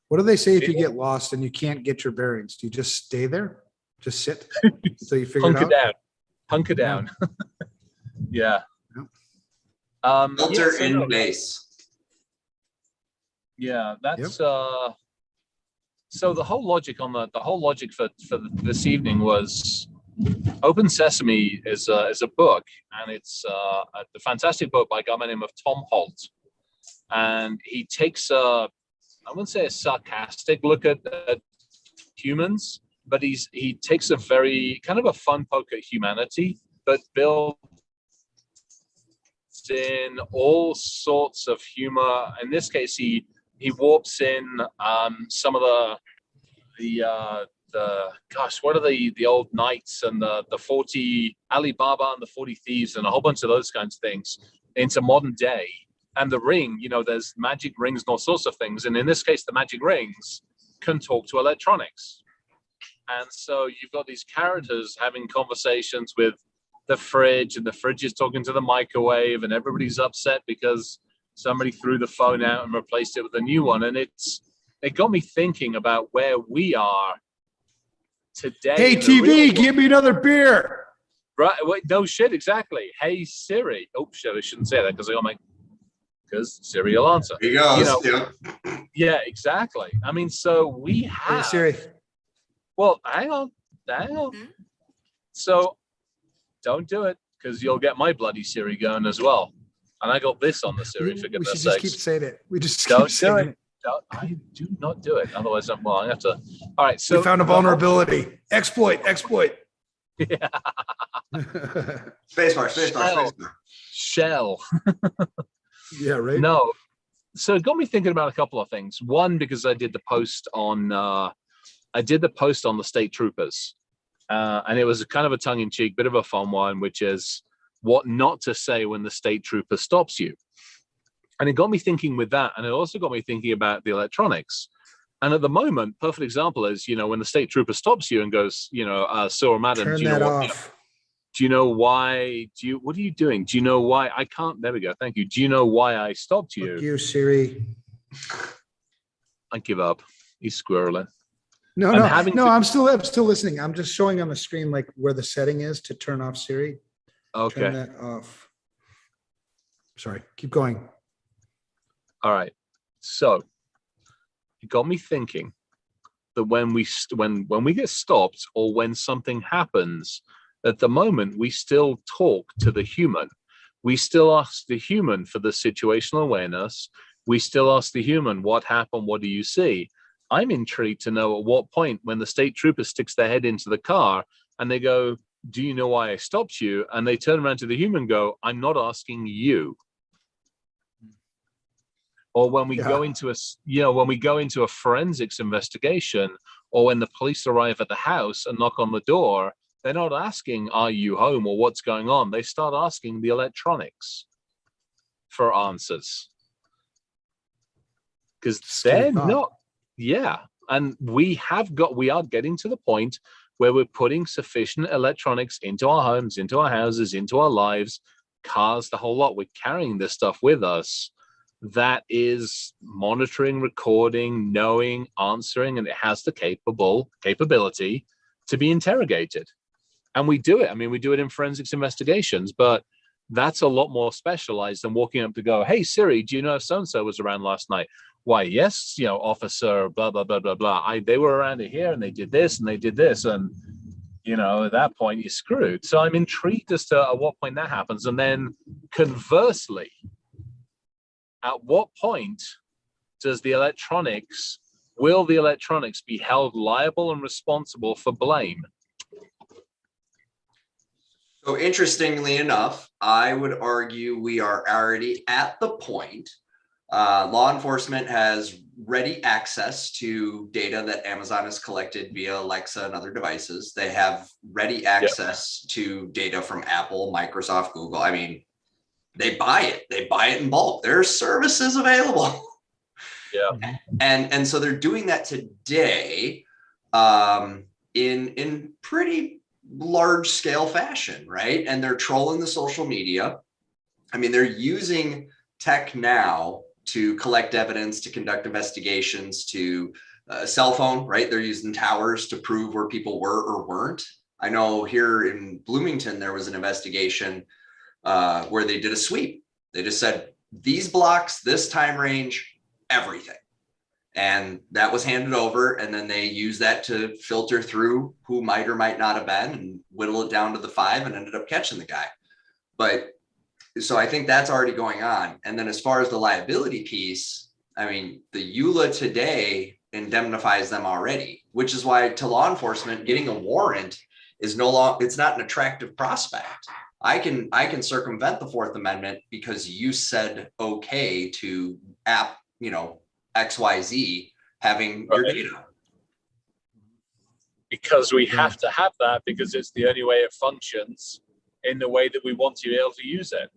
What do they say if you get lost and you can't get your bearings? Do you just stay there? Just sit until you figure it out?
Hunker down. Yeah.
Filter in base.
Yeah, that's so the whole logic for this evening was Open Sesame is a book, and it's a fantastic book by a guy by the name of Tom Holt, and he takes I wouldn't say a sarcastic look at humans, but he takes a very kind of a fun poke at humanity, but builds in all sorts of humor. In this case, he warps in some of the gosh, what are the old knights and the 40 Alibaba and the 40 thieves and a whole bunch of those kinds of things into modern day. And the ring, there's magic rings and all sorts of things. And in this case, the magic rings can talk to electronics. And so you've got these characters having conversations with the fridge, and the fridge is talking to the microwave, and everybody's upset because somebody threw the phone out and replaced it with a new one. And it got me thinking about where we are today.
Hey, TV, give me another beer.
Right. Wait, no shit. Exactly. Hey, Siri. Oh, shit. I shouldn't say that because Siri will answer.
Here he goes.
Yeah, exactly. I mean, so we have.
Hey, Siri.
Well, hang on. the hell? So don't do it, because you'll get my bloody Siri going as well. And I got this on the Siri, for
We
goodness
should just keep
sakes.
saying it. We just
Don't
keep
do
saying
it. I do not do it. Otherwise, I'm going to have to. All right. So
we found a vulnerability. Exploit.
Yeah.
Spacebar.
Shell.
Yeah, right.
No. So it got me thinking about a couple of things. One, because I did the post on the state troopers, and it was kind of a tongue-in-cheek, bit of a fun one, which is what not to say when the state trooper stops you. And it got me thinking with that, and it also got me thinking about the electronics. And at the moment, perfect example is, when the state trooper stops you and goes, sir or madam,
Turn
do you
that
know what?
off.
Do you know why? What are you doing? Do you know why I can't? There we go. Thank you. Do you know why I stopped you?
Fuck you, Siri.
I give up. He's squirreling.
No, I'm still listening. I'm just showing on the screen like where the setting is to turn off Siri.
Okay.
Turn that off. Sorry. Keep going.
All right. So it got me thinking that when we get stopped or when something happens, at the moment we still talk to the human. We still ask the human for the situational awareness. We still ask the human, what happened? What do you see? I'm intrigued to know at what point, when the state trooper sticks their head into the car and they go, do you know why I stopped you? And they turn around to the human and go, I'm not asking you. Or when we go into a forensics investigation, or when the police arrive at the house and knock on the door, they're not asking, are you home, or what's going on? They start asking the electronics for answers. Because they're not, and we are getting to the point where we're putting sufficient electronics into our homes, into our houses, into our lives, cars, the whole lot. We're carrying this stuff with us that is monitoring, recording, knowing, answering, and it has the capability to be interrogated. And we do it. I mean, we do it in forensics investigations, but that's a lot more specialized than walking up to go, hey, Siri, do you know if so-and-so was around last night? Why, yes, officer, blah, blah, blah, blah, blah. They were around here and they did this and they did this. And, at that point, you're screwed. So I'm intrigued as to at what point that happens. And then conversely, at what point will the electronics be held liable and responsible for blame?
So interestingly enough, I would argue we are already at the point. Law enforcement has ready access to data that Amazon has collected via Alexa and other devices. They have ready access to data from Apple, Microsoft, Google. I mean, they buy it. They buy it in bulk. There are services available.
Yeah.
And so they're doing that today in pretty large scale fashion, right? And they're trolling the social media. I mean, they're using tech now to collect evidence, to conduct investigations, to cell phone, right? They're using towers to prove where people were or weren't. I know here in Bloomington, there was an investigation where they did a sweep. They just said, these blocks, this time range, everything. And that was handed over. And then they used that to filter through who might or might not have been and whittle it down to the 5 and ended up catching the guy. But so I think that's already going on. And then as far as the liability piece, I mean, the EULA today indemnifies them already, which is why to law enforcement, getting a warrant is it's not an attractive prospect. I can circumvent the Fourth Amendment because you said okay to app, XYZ having your data.
Because we have to have that because it's the only way it functions in the way that we want to be able to use it.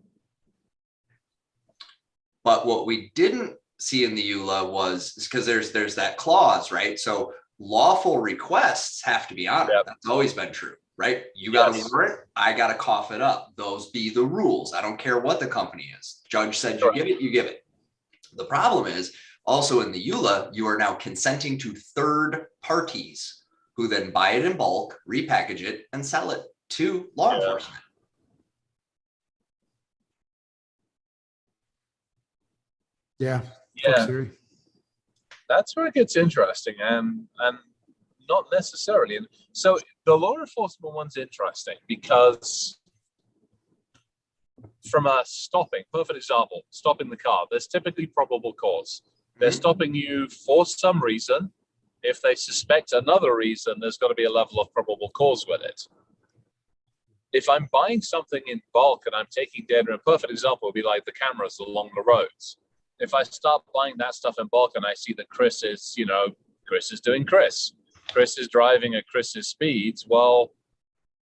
But what we didn't see in the EULA was because there's that clause, right? So lawful requests have to be honored. Yep. That's always been true, right? You got to order it. I got to cough it up. Those be the rules. I don't care what the company is. Judge said you give it, you give it. The problem is also in the EULA, you are now consenting to third parties who then buy it in bulk, repackage it, and sell it to law enforcement.
Yeah.
That's where it gets interesting. And not necessarily. And so the law enforcement one's interesting because from a perfect example, stopping the car, there's typically probable cause. They're stopping you for some reason. If they suspect another reason, there's got to be a level of probable cause with it. If I'm buying something in bulk and I'm taking data, a perfect example would be like the cameras along the roads. If I start buying that stuff in bulk and I see that Chris is doing Chris is driving at Chris's speeds, well,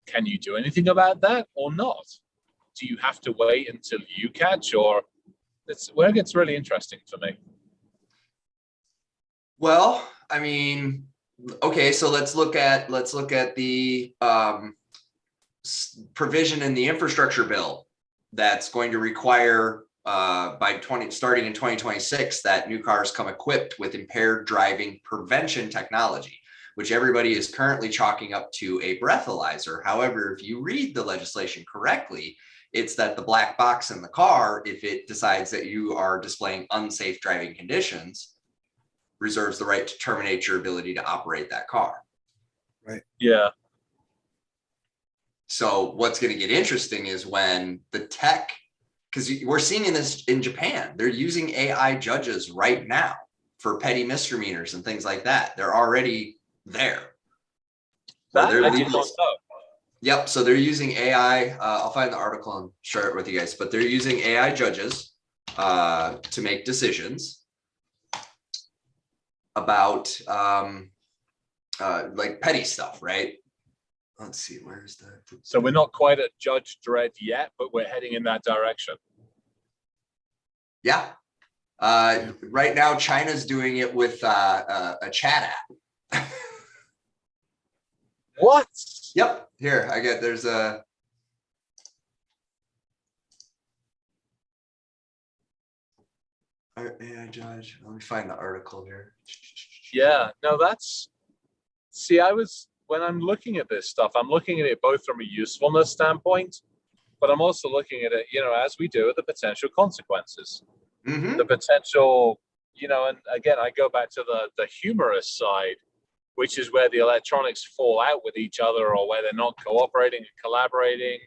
can you do anything about that or not? Do you have to wait until you catch, or it's where it gets really interesting for me?
Well, I mean, okay, so let's look at the provision in the infrastructure bill that's going to require starting in 2026 that new cars come equipped with impaired driving prevention technology, which everybody is currently chalking up to a breathalyzer. However, if you read the legislation correctly, it's that the black box in the car, if it decides that you are displaying unsafe driving conditions, reserves the right to terminate your ability to operate that car.
Right.
Yeah.
So what's going to get interesting is when the tech, because we're seeing this in Japan, they're using AI judges right now for petty misdemeanors and things like that. They're already there.
That I did not know.
Yep. So they're using AI. I'll find the article and share it with you guys, but they're using AI judges to make decisions about like petty stuff, right? Let's see, where's that?
So we're not quite at Judge Dredd yet, but we're heading in that direction.
Yeah. Right now, China's doing it with a chat app.
What?
Yep. Here, there's a. AI judge. Let me find the article here.
Yeah, no, when I'm looking at this stuff, I'm looking at it both from a usefulness standpoint, but I'm also looking at it, as we do, at the potential consequences.
Mm-hmm.
The potential, and again, I go back to the humorous side, which is where the electronics fall out with each other, or where they're not cooperating and collaborating,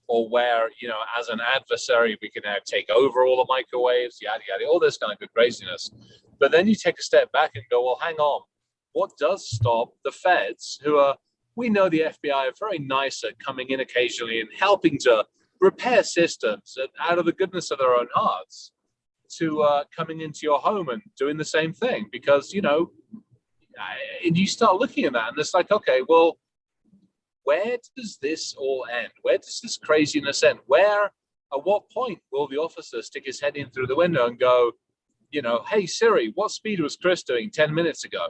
or where, as an adversary, we can now take over all the microwaves, yada, yada, all this kind of good craziness. But then you take a step back and go, well, hang on. What does stop the feds, we know the FBI are very nice at coming in occasionally and helping to repair systems out of the goodness of their own hearts, to coming into your home and doing the same thing? Because, and you start looking at that and it's like, okay, well, where does this all end? Where does this craziness end? At what point will the officer stick his head in through the window and go, hey, Siri, what speed was Chris doing 10 minutes ago?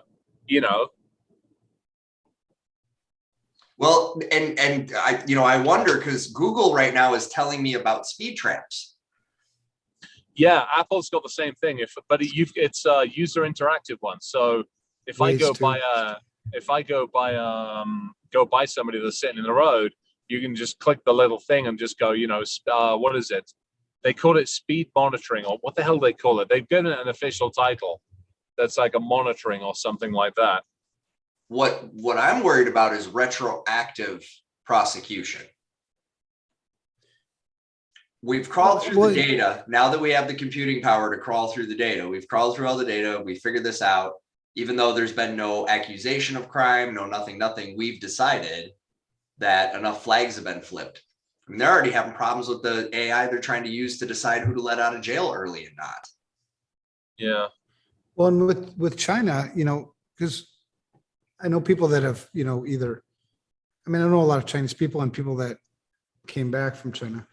Well, and I wonder, because Google right now is telling me about speed traps.
Yeah, Apple's got the same thing. But it's a user interactive one. So if I go by somebody that's sitting in the road, you can just click the little thing and just go, what is it? They call it speed monitoring, or what the hell they call it? They've given it an official title that's like a monitoring or something like that.
What I'm worried about is retroactive prosecution. We've crawled through the data. Now that we have the computing power to crawl through the data, we've crawled through all the data. We figured this out. Even though there's been no accusation of crime, nothing, we've decided that enough flags have been flipped. I mean, they're already having problems with the AI they're trying to use to decide who to let out of jail early and not.
Yeah.
Well, and with China, because I know people that have, I know a lot of Chinese people and people that came back from China.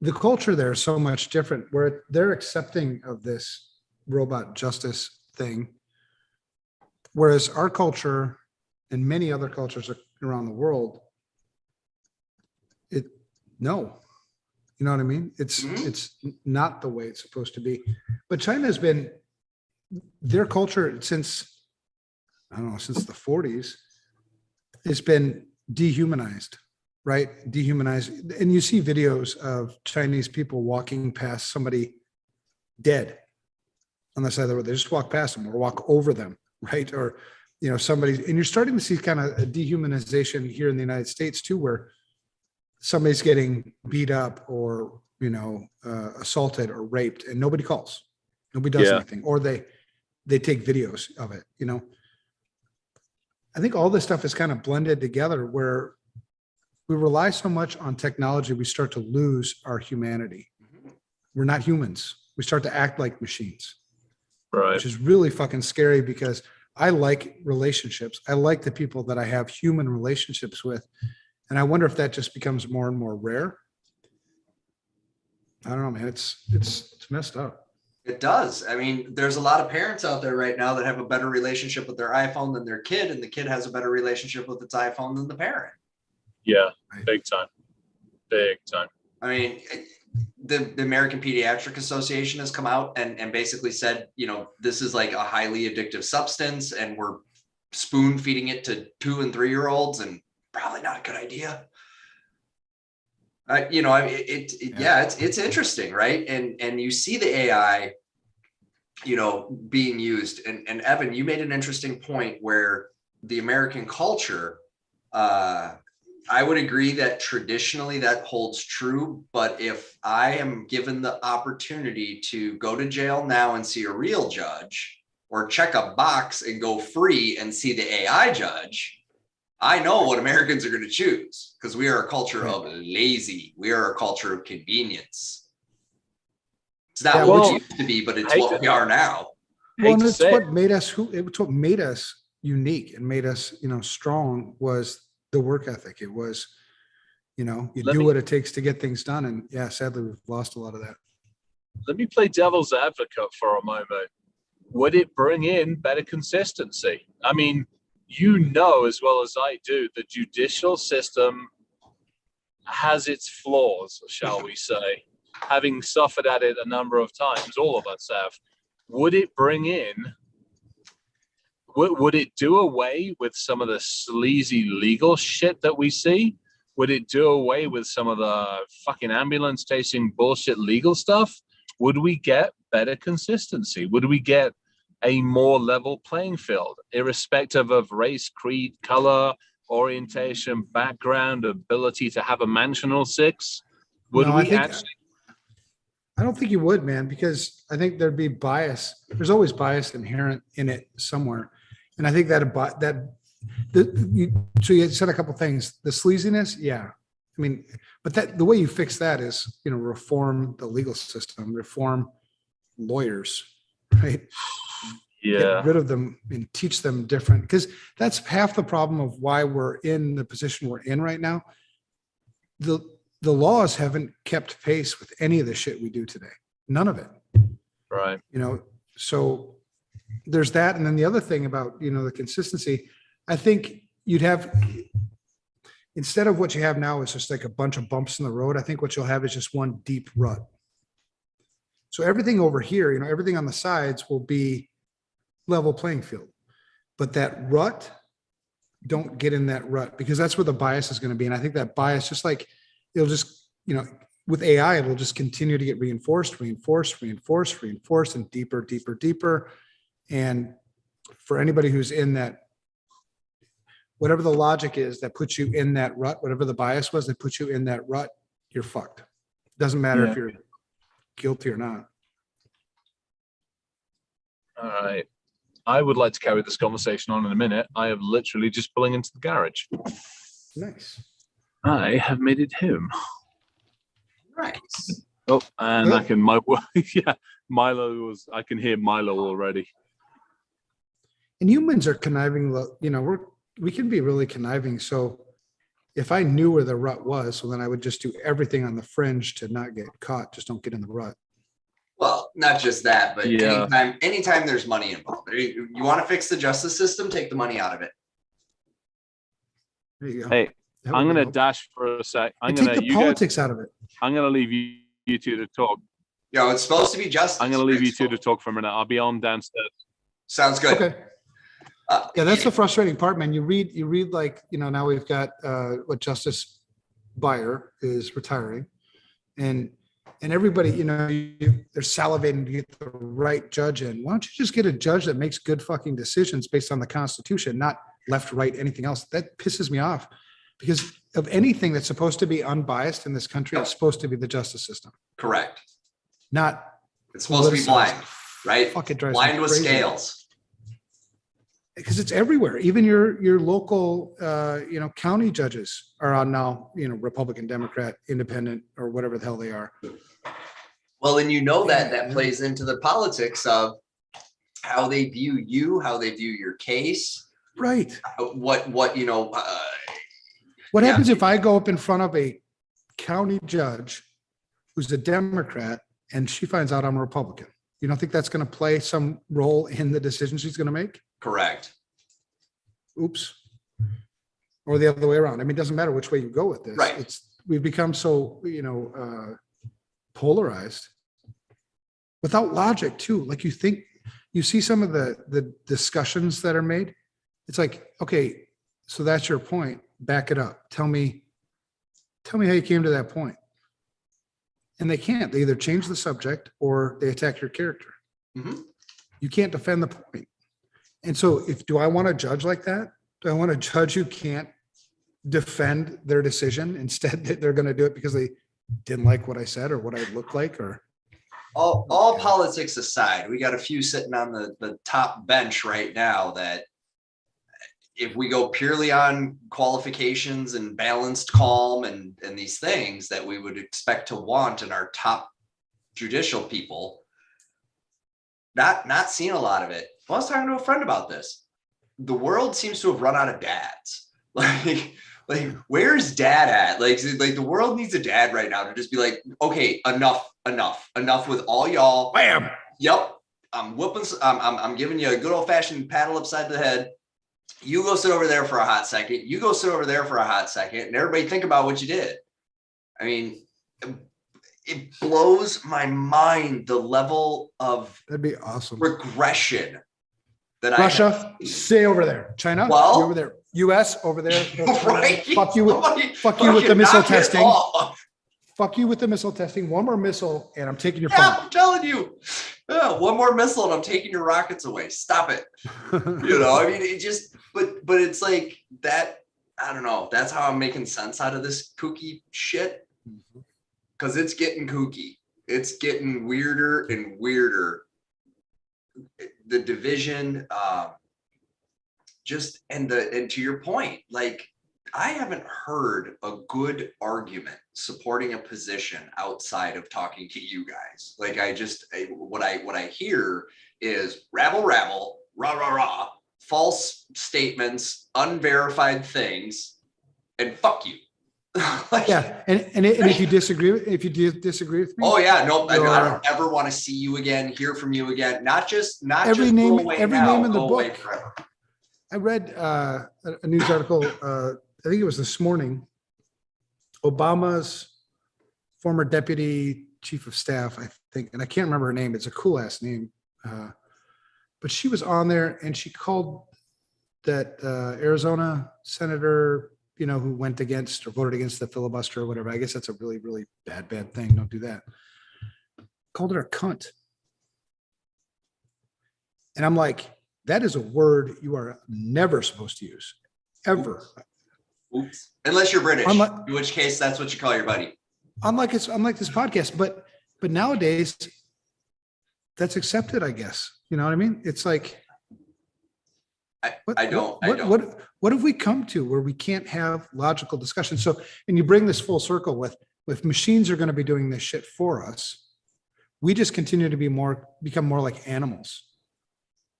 The culture there is so much different, where they're accepting of this robot justice thing. Whereas our culture and many other cultures around the world, no, you know what I mean? It's not the way it's supposed to be. But China has been, their culture since the 40s, it's been dehumanized, right? Dehumanized. And you see videos of Chinese people walking past somebody dead on the side of the road. They just walk past them or walk over them, right? Or somebody, and you're starting to see kind of a dehumanization here in the United States too, where somebody's getting beat up or, assaulted or raped and nobody calls, nobody does anything, or they take videos of it. I think all this stuff is kind of blended together where we rely so much on technology, we start to lose our humanity. We're not humans. We start to act like machines,
right?
Which is really fucking scary because I like relationships. I like the people that I have human relationships with. And I wonder if that just becomes more and more rare. I don't know, man. It's messed up.
It does. I mean, there's a lot of parents out there right now that have a better relationship with their iPhone than their kid, and the kid has a better relationship with its iPhone than the parent.
Yeah, big time. Big time.
I mean, the American Pediatric Association has come out and basically said, this is like a highly addictive substance, and we're spoon feeding it to 2- and 3-year-olds, and probably not a good idea. It's interesting, right? And you see the AI, being used. And Evan, you made an interesting point where the American culture, I would agree that traditionally that holds true. But if I am given the opportunity to go to jail now and see a real judge, or check a box and go free and see the AI judge, I know what Americans are going to choose, because we are a culture of lazy. We are a culture of convenience. It's not what we used to be, but it's what we are now.
Well, and it's what made us it's what made us unique and made us, strong, was the work ethic. It was, you do what it takes to get things done. And yeah, sadly, we've lost a lot of that.
Let me play devil's advocate for a moment. Would it bring in better consistency? I mean, as well as I do, the judicial system has its flaws, shall we say, having suffered at it a number of times. All of us have. Would it bring in, would it do away with some of the sleazy legal shit that we see? Would it do away with some of the fucking ambulance chasing bullshit legal stuff? Would we get better consistency? Would we get a more level playing field, irrespective of race, creed, color, orientation, background, ability to have a mansional 6?
I don't think you would, man, because I think there'd be bias. There's always bias inherent in it somewhere. And I think so you said a couple things, the sleaziness. Yeah. I mean, but the way you fix that is, reform the legal system, reform lawyers, right?
Yeah.
Get rid of them and teach them different, because that's half the problem of why we're in the position we're in right now. The laws haven't kept pace with any of the shit we do today. None of it.
Right.
So there's that. And then the other thing about, the consistency, I think you'd have, instead of what you have now is just like a bunch of bumps in the road, I think what you'll have is just one deep rut. So everything over here, everything on the sides will be level playing field, but that rut, don't get in that rut, because that's where the bias is going to be. And I think that bias, just like it'll just, with AI, it'll just continue to get reinforced, and deeper. And for anybody who's in that, whatever the logic is that puts you in that rut, whatever the bias was that puts you in that rut, you're fucked. Doesn't matter if you're guilty or not.
All right. I would like to carry this conversation on in a minute. I am literally just pulling into the garage.
Nice.
I have made it home.
Nice.
Oh, and good. I can hear Milo already.
And humans are conniving, we can be really conniving. So if I knew where the rut was, so then I would just do everything on the fringe to not get caught. Just don't get in the rut.
Well, not just that, but anytime there's money involved, you want to fix the justice system, take the money out of it.
There you go.
Hey, I'm going to dash for a sec.
Take the politics out of it.
I'm going to leave you two to talk.
It's supposed to be justice.
I'm going to leave you two to talk for a minute. I'll be on downstairs.
Sounds good.
Okay. That's the frustrating part, man. You read like, now we've got what Justice Breyer is retiring, and and everybody, they're salivating to get the right judge in. Why don't you just get a judge that makes good fucking decisions based on the Constitution, not left, right, anything else? That pisses me off, because of anything that's supposed to be unbiased in this country, it's supposed to be the justice system,
Correct.
not.
It's supposed to be blind, right?
Fuck, it drives
Blind
me
with
crazy.
scales.
Because it's everywhere. Even your local, county judges are on now, Republican, Democrat, Independent, or whatever the hell they are.
Well, and that plays into the politics of how they view you, how they view your case.
Right.
What
happens if I go up in front of a county judge who's a Democrat and she finds out I'm a Republican? You don't think that's going to play some role in the decision she's going to make?
Correct.
Oops. Or the other way around. I mean, it doesn't matter which way you go with this.
Right.
We've become so, polarized without logic too. Like, you see some of the discussions that are made. It's like, okay, so that's your point. Back it up. Tell me how you came to that point. And they can't. They either change the subject or they attack your character.
Mm-hmm.
You can't defend the point. And so do I want to judge like that? Do I want to judge who can't defend their decision? Instead, they're going to do it because they didn't like what I said or what I looked like, or
all politics aside, we got a few sitting on the top bench right now that if we go purely on qualifications and balanced calm and these things that we would expect to want in our top judicial people, not seeing a lot of it. I was talking to a friend about this. The world seems to have run out of dads. Like where's dad at? Like the world needs a dad right now to just be like, okay, enough with all y'all.
Bam.
Yep. I'm whooping. I'm giving you a good old fashioned paddle upside the head. You go sit over there for a hot second. You go sit over there for a hot second, and everybody think about what you did. I mean, it blows my mind the level of
That'd be awesome.
regression that
Russia, stay over there. China,
Well,
over there. US, over there.
Right?
Fuck you with the missile testing. Fuck you with the missile testing. One more missile, and I'm taking your
Yeah,
phone.
I'm telling you. Yeah, one more missile, and I'm taking your rockets away. Stop it. I mean, it just, but it's like that. I don't know. That's how I'm making sense out of this kooky shit. Because it's getting kooky. It's getting weirder and weirder. The division, and to your point, like, I haven't heard a good argument supporting a position outside of talking to you guys. Like, what I hear is rabble, rah, rah, rah, false statements, unverified things, and fuck you. Like,
yeah, and if you disagree with me,
oh yeah, no, I don't ever want to see you again, hear from you again. Not
every
just
name,
go away
every
now,
name in the
go away
book.
forever.
I read a news article. I think it was this morning. Obama's former deputy chief of staff, I think, and I can't remember her name. It's a cool ass name, but she was on there and she called that Arizona senator, who went against or voted against the filibuster or whatever. I guess that's a really, really bad thing. Don't do that. Called her a cunt. And I'm like, that is a word you are never supposed to use, ever.
Oops. Unless you're British,
Unlike-
in which case that's what you call your buddy.
Unlike this podcast, but nowadays that's accepted, I guess. You know what I mean? It's like,
I don't.
What have we come to where we can't have logical discussion? So, and you bring this full circle with machines are going to be doing this shit for us. We just continue to become more like animals,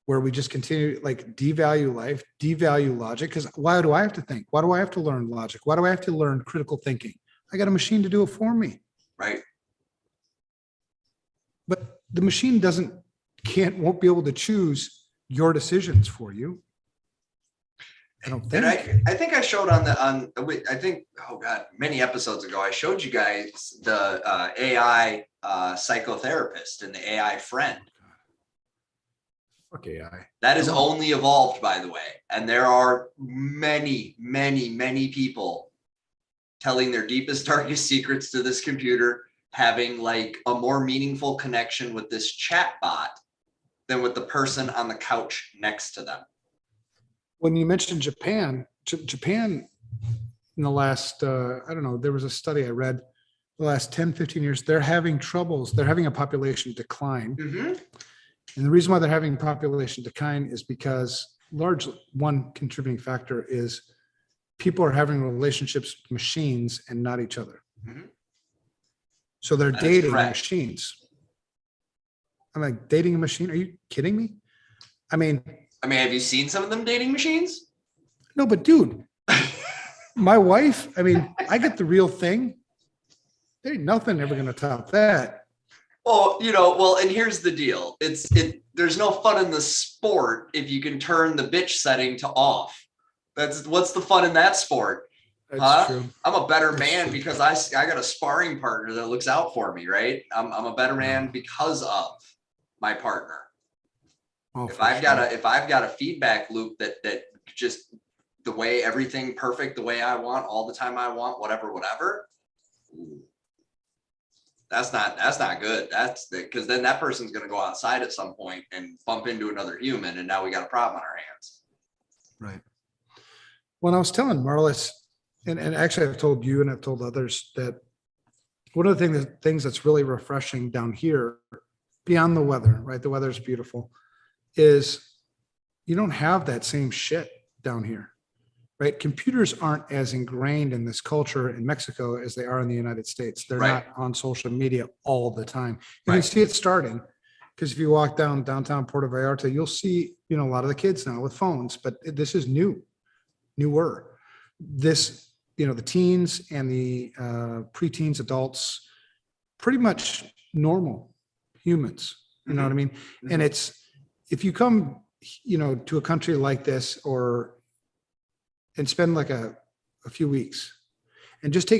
where we just continue like devalue life, devalue logic. Because why do I have to think? Why do I have to learn logic? Why do I have to learn critical thinking? I got a machine to do it for me.
Right.
But the machine won't be able to choose your decisions for you. I don't think.
And I think I showed many episodes ago, I showed you guys the AI psychotherapist and the AI friend.
Fuck AI.
That is only evolved, by the way. And there are many, many, many people telling their deepest, darkest secrets to this computer, having like a more meaningful connection with this chat bot than with the person on the couch next to them.
When you mentioned Japan, Japan in the last, I don't know, there was a study I read the last 10, 15 years, they're having troubles. They're having a population decline.
Mm-hmm.
And the reason why they're having population decline is because one contributing factor is people are having relationships with machines and not each other.
Mm-hmm.
So they're
That is
dating
correct.
machines. I'm like, dating a machine? Are you kidding me? I mean,
have you seen some of them dating machines?
no, but dude, my wife, I mean, I get the real thing. There ain't nothing ever going to top that.
Well, and here's the deal. There's no fun in the sport if you can turn the bitch setting to off. What's the fun in that sport?
That's true.
I'm a better
That's
man
true.
because I got a sparring partner that looks out for me, right? I'm a better man because of my partner.
Oh,
If
for
I've
sure.
got a feedback loop that just the way everything perfect, the way I want, all the time I want, whatever. Ooh, that's not good. Because then that person's going to go outside at some point and bump into another human, and now we got a problem on our hands.
Right. When I was telling Marlis, and actually I've told you and I've told others that one of the things that's really refreshing down here, beyond the weather, right? The weather's beautiful, is you don't have that same shit down here, right? Computers aren't as ingrained in this culture in Mexico as they are in the United States. They're
Right.
not on social media all the time. You
Right.
can see it starting, because if you walk downtown Puerto Vallarta, you'll see, a lot of the kids now with phones, but this is newer. This, the teens and the preteens, adults, pretty much normal humans, you know what I mean?
Mm-hmm.
And if you come, to a country like this and spend like a few weeks and just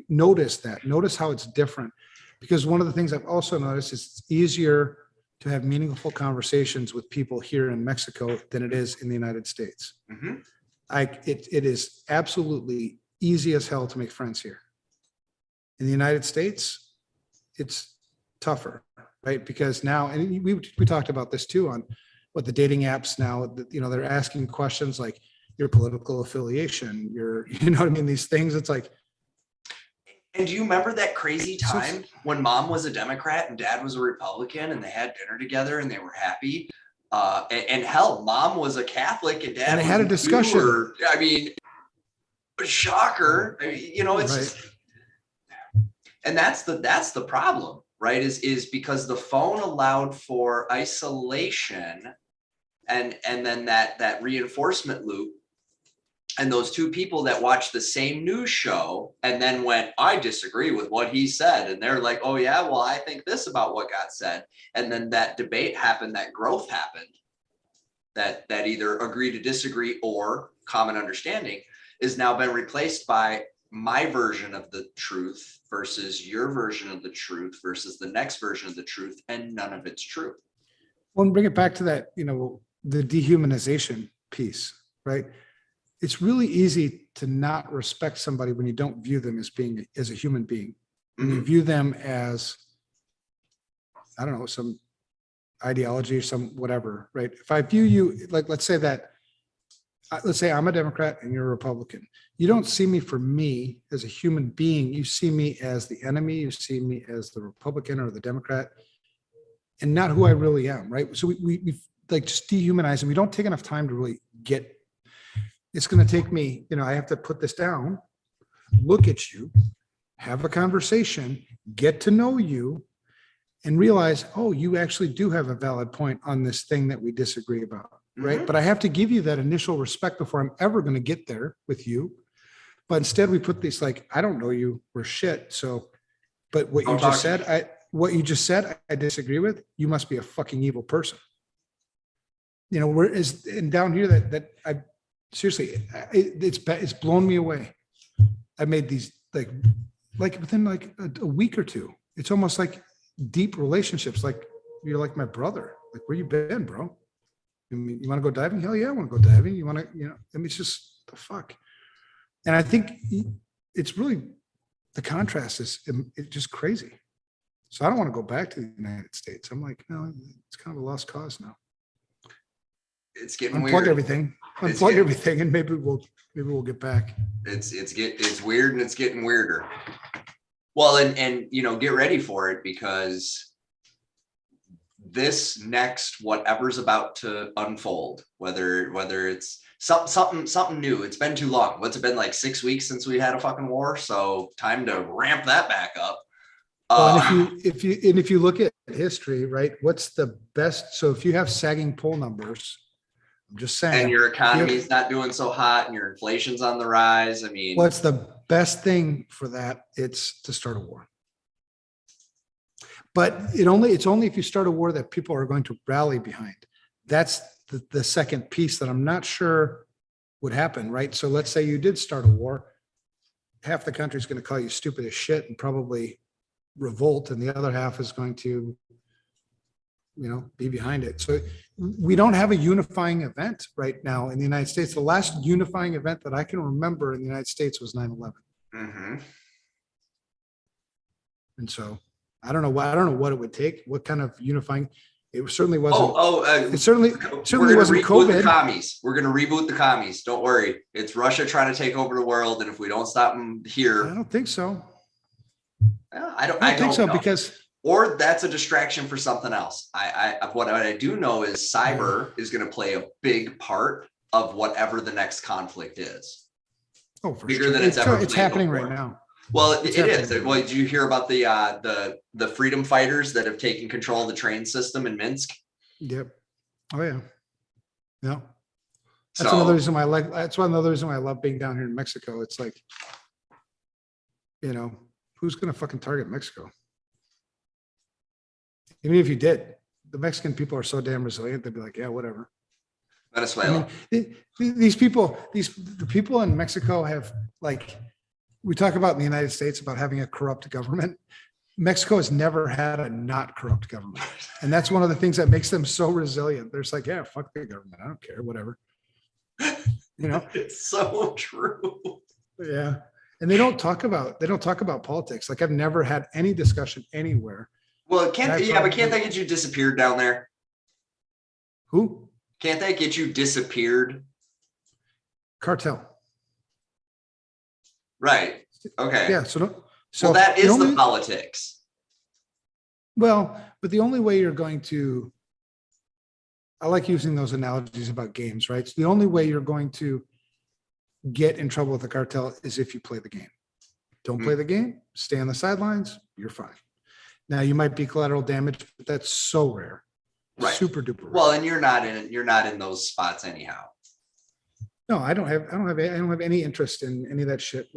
notice how it's different. Because one of the things I've also noticed is it's easier to have meaningful conversations with people here in Mexico than it is in the United States.
Mm-hmm.
It is absolutely easy as hell to make friends here. In the United States, it's tougher, right? Because now, and we talked about this too on what the dating apps now, they're asking questions like your political affiliation, these things. It's like,
and do you remember that crazy time when mom was a Democrat and dad was a Republican and they had dinner together and they were happy? And hell, mom was a Catholic and dad
and they
was
had a
a
discussion.
Jew, shocker. It's
right.
just, and that's the problem, right? Is because the phone allowed for isolation and then that reinforcement loop. And those two people that watched the same news show and then went, I disagree with what he said. And they're like, oh yeah, well, I think this about what got said. And then that debate happened, that growth happened, that either agree to disagree or common understanding is now been replaced by my version of the truth versus your version of the truth versus the next version of the truth. And none of it's true.
Well, bring it back to that, the dehumanization piece, right? It's really easy to not respect somebody when you don't view them as a human being. When you view them as, I don't know, some ideology or some whatever, right? If I view you, like, let's say I'm a Democrat and you're a Republican. You don't see me for me as a human being. You see me as the enemy. You see me as the Republican or the Democrat and not who I really am, right? So we like just dehumanize and we don't take enough time to really get. It's going to take me, I have to put this down, look at you, have a conversation, get to know you, and realize, oh, you actually do have a valid point on this thing that we disagree about, right?
Mm-hmm.
But I have to give you that initial respect before I'm ever going to get there with you. But instead we put this like, I don't know you, we're shit. So, but what you just said, I disagree with. You must be a fucking evil person. And down here that I, seriously, it's blown me away. I made these like within like a week or two. It's almost like deep relationships. Like you're like my brother. Like where you been, bro? You want to go diving? Hell yeah, I want to go diving. It's just the fuck. And I think it's really the contrast is it's just crazy. So I don't want to go back to the United States. I'm like, no, it's kind of a lost cause now.
It's getting
Unplug
weird.
everything, everything, and maybe we'll get back.
It's weird, and it's getting weirder. Well, and get ready for it, because this next whatever's about to unfold, whether it's something new. It's been too long. What's it been, like 6 weeks since we had a fucking war? So time to ramp that back up.
Well, and if you look at history, right? What's the best? So if you have sagging poll numbers, I'm just saying,
and your economy's not doing so hot, and your inflation's on the rise. I mean,
what's the best thing for that? It's to start a war. But it's only if you start a war that people are going to rally behind. That's the second piece that I'm not sure would happen, right? So let's say you did start a war. Half the country is going to call you stupid as shit and probably revolt, and the other half is going to, be behind it. So we don't have a unifying event right now in the United States. The last unifying event that I can remember in the United States was 9/11.
Mm-hmm.
And so I don't know what it would take, what kind of unifying. It certainly wasn't. It certainly wasn't COVID.
The commies. We're going to reboot the commies. Don't worry. It's Russia trying to take over the world, and if we don't stop them here,
I don't think so.
I don't
think so
know.
because.
Or that's a distraction for something else. What I do know is cyber is going to play a big part of whatever the next conflict is.
Oh, for
bigger
sure.
than it's ever.
It's happening right now.
Well, it is. Well, did you hear about the freedom fighters that have taken control of the train system in Minsk?
Yep. Oh yeah. Yeah. That's another reason why I like. That's another reason why I love being down here in Mexico. It's like, who's going to fucking target Mexico? Even if you did, the Mexican people are so damn resilient. They'd be like, yeah, whatever.
Venezuela.
I mean, the people in Mexico have, like, we talk about in the United States about having a corrupt government. Mexico has never had a not corrupt government. And that's one of the things that makes them so resilient. They're just like, yeah, fuck the government. I don't care, whatever.
It's so true.
Yeah. And they don't talk about politics. Like, I've never had any discussion anywhere.
Well, can't they get you disappeared down there?
Who?
Can't they get you disappeared?
Cartel.
Right. Okay.
Yeah. So
that is the politics.
Well, but the only way you're going to, I like using those analogies about games, right? So the only way you're going to get in trouble with the cartel is if you play the game. Don't play the game, stay on the sidelines, you're fine. Now you might be collateral damage, but that's so rare.
Right.
Super duper rare.
Well, and you're not in those spots anyhow.
No, I don't have any interest in any of that shit.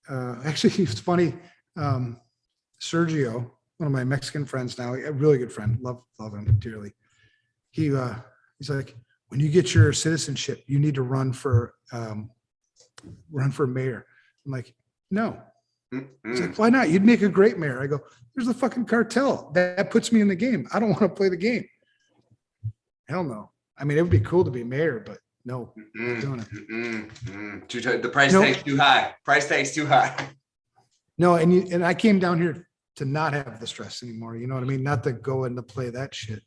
Actually, it's funny. Sergio, one of my Mexican friends now, a really good friend, love him dearly. He's like, when you get your citizenship, you need to run for mayor. I'm like, no. He's like, why not? You'd make a great mayor. I go, there's the fucking cartel. That puts me in the game. I don't want to play the game. Hell no. I mean, it would be cool to be mayor, but no, not doing it.
The price tag's too high. Price tag's too high.
No, and I came down here to not have the stress anymore. You know what I mean? Not to go and to play that shit.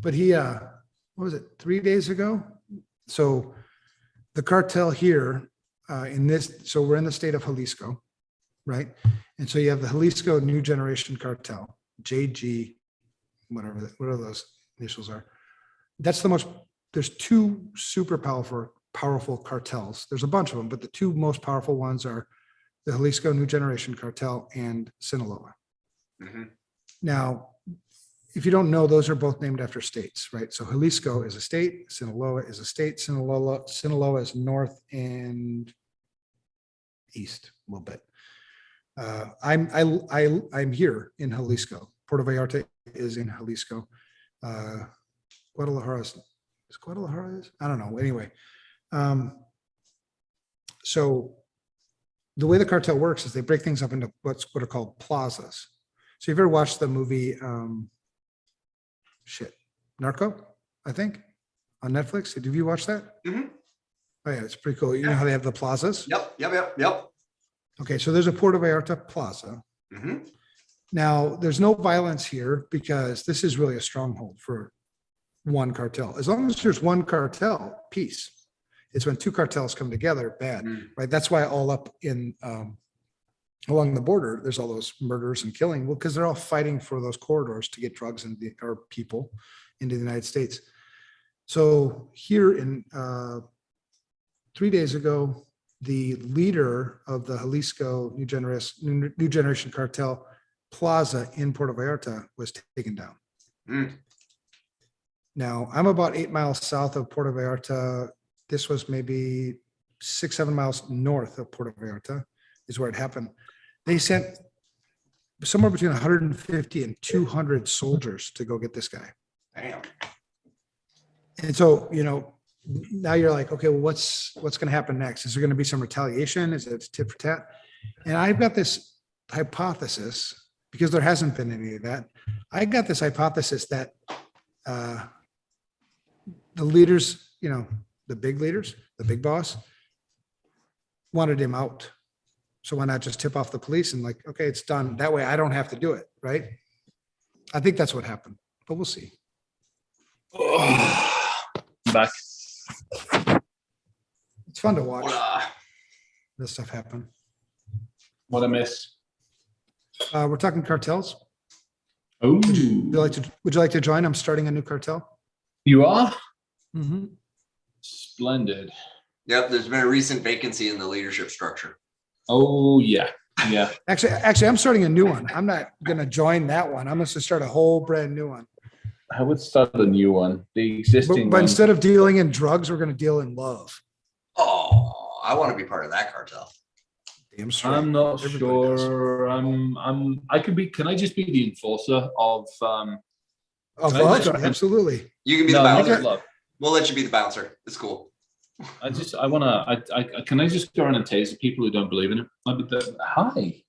But what was it, 3 days ago? So the cartel here so we're in the state of Jalisco, right? And so you have the Jalisco New Generation Cartel, JG, whatever those initials are. There's two super powerful cartels. There's a bunch of them, but the two most powerful ones are the Jalisco New Generation Cartel and Sinaloa.
Mm-hmm.
Now, if you don't know, those are both named after states, right? So Jalisco is a state, Sinaloa is a state. Sinaloa is north and east a little bit. I'm here in Jalisco. Puerto Vallarta is in Jalisco. Guadalajara is Guadalajara? I don't know. Anyway, so the way the cartel works is they break things up into what are called plazas. So you've ever watched the movie Narco, I think, on Netflix? Did you watch that?
Mm-hmm.
Oh yeah, it's pretty cool. You know how they have the plazas?
Yep.
Okay, so there's a Puerto Vallarta Plaza.
Mhm.
Now, there's no violence here because this is really a stronghold for one cartel. As long as there's one cartel, peace. It's when two cartels come together, bad, right? That's why all up in along the border, there's all those murders and killing. Well, because they're all fighting for those corridors to get drugs or people into the United States. So here in 3 days ago, the leader of the Jalisco New Generation Cartel Plaza in Puerto Vallarta was taken down. Now, I'm about 8 miles south of Puerto Vallarta. This was maybe 6-7 miles north of Puerto Vallarta is where it happened. They sent somewhere between 150 and 200 soldiers to go get this guy.
Damn.
And so, now you're like, okay, well, what's going to happen next? Is there going to be some retaliation? Is it tit for tat? And I've got this hypothesis, because there hasn't been any of that. I got this hypothesis that the leaders, the big leaders, the big boss, wanted him out. So why not just tip off the police and like, okay, it's done. That way I don't have to do it, right? I think that's what happened, but we'll see.
Back.
It's fun to watch
Hola.
this stuff happen.
What I miss?
We're talking cartels.
Oh,
Would you like to join? I'm starting a new cartel.
you are?
Mm-hmm.
Splendid.
Yep, there's been a recent vacancy in the leadership structure.
Oh, yeah. Yeah.
Actually, I'm starting a new one. I'm not going to join that one. I'm going to start a whole brand new one.
I would start a new one. The existing
But
one.
instead of dealing in drugs, we're going to deal in love.
Oh, I want to be part of that cartel.
Damn straight.
I'm not
Everybody
sure. I could be. Can I just be the enforcer of?
Of
Can I
love,
just-
absolutely.
You can be
No,
the
not
bouncer.
of love.
We'll let you be the bouncer. It's cool.
I want to. Can I just go around and taser people who don't believe in it? Hi.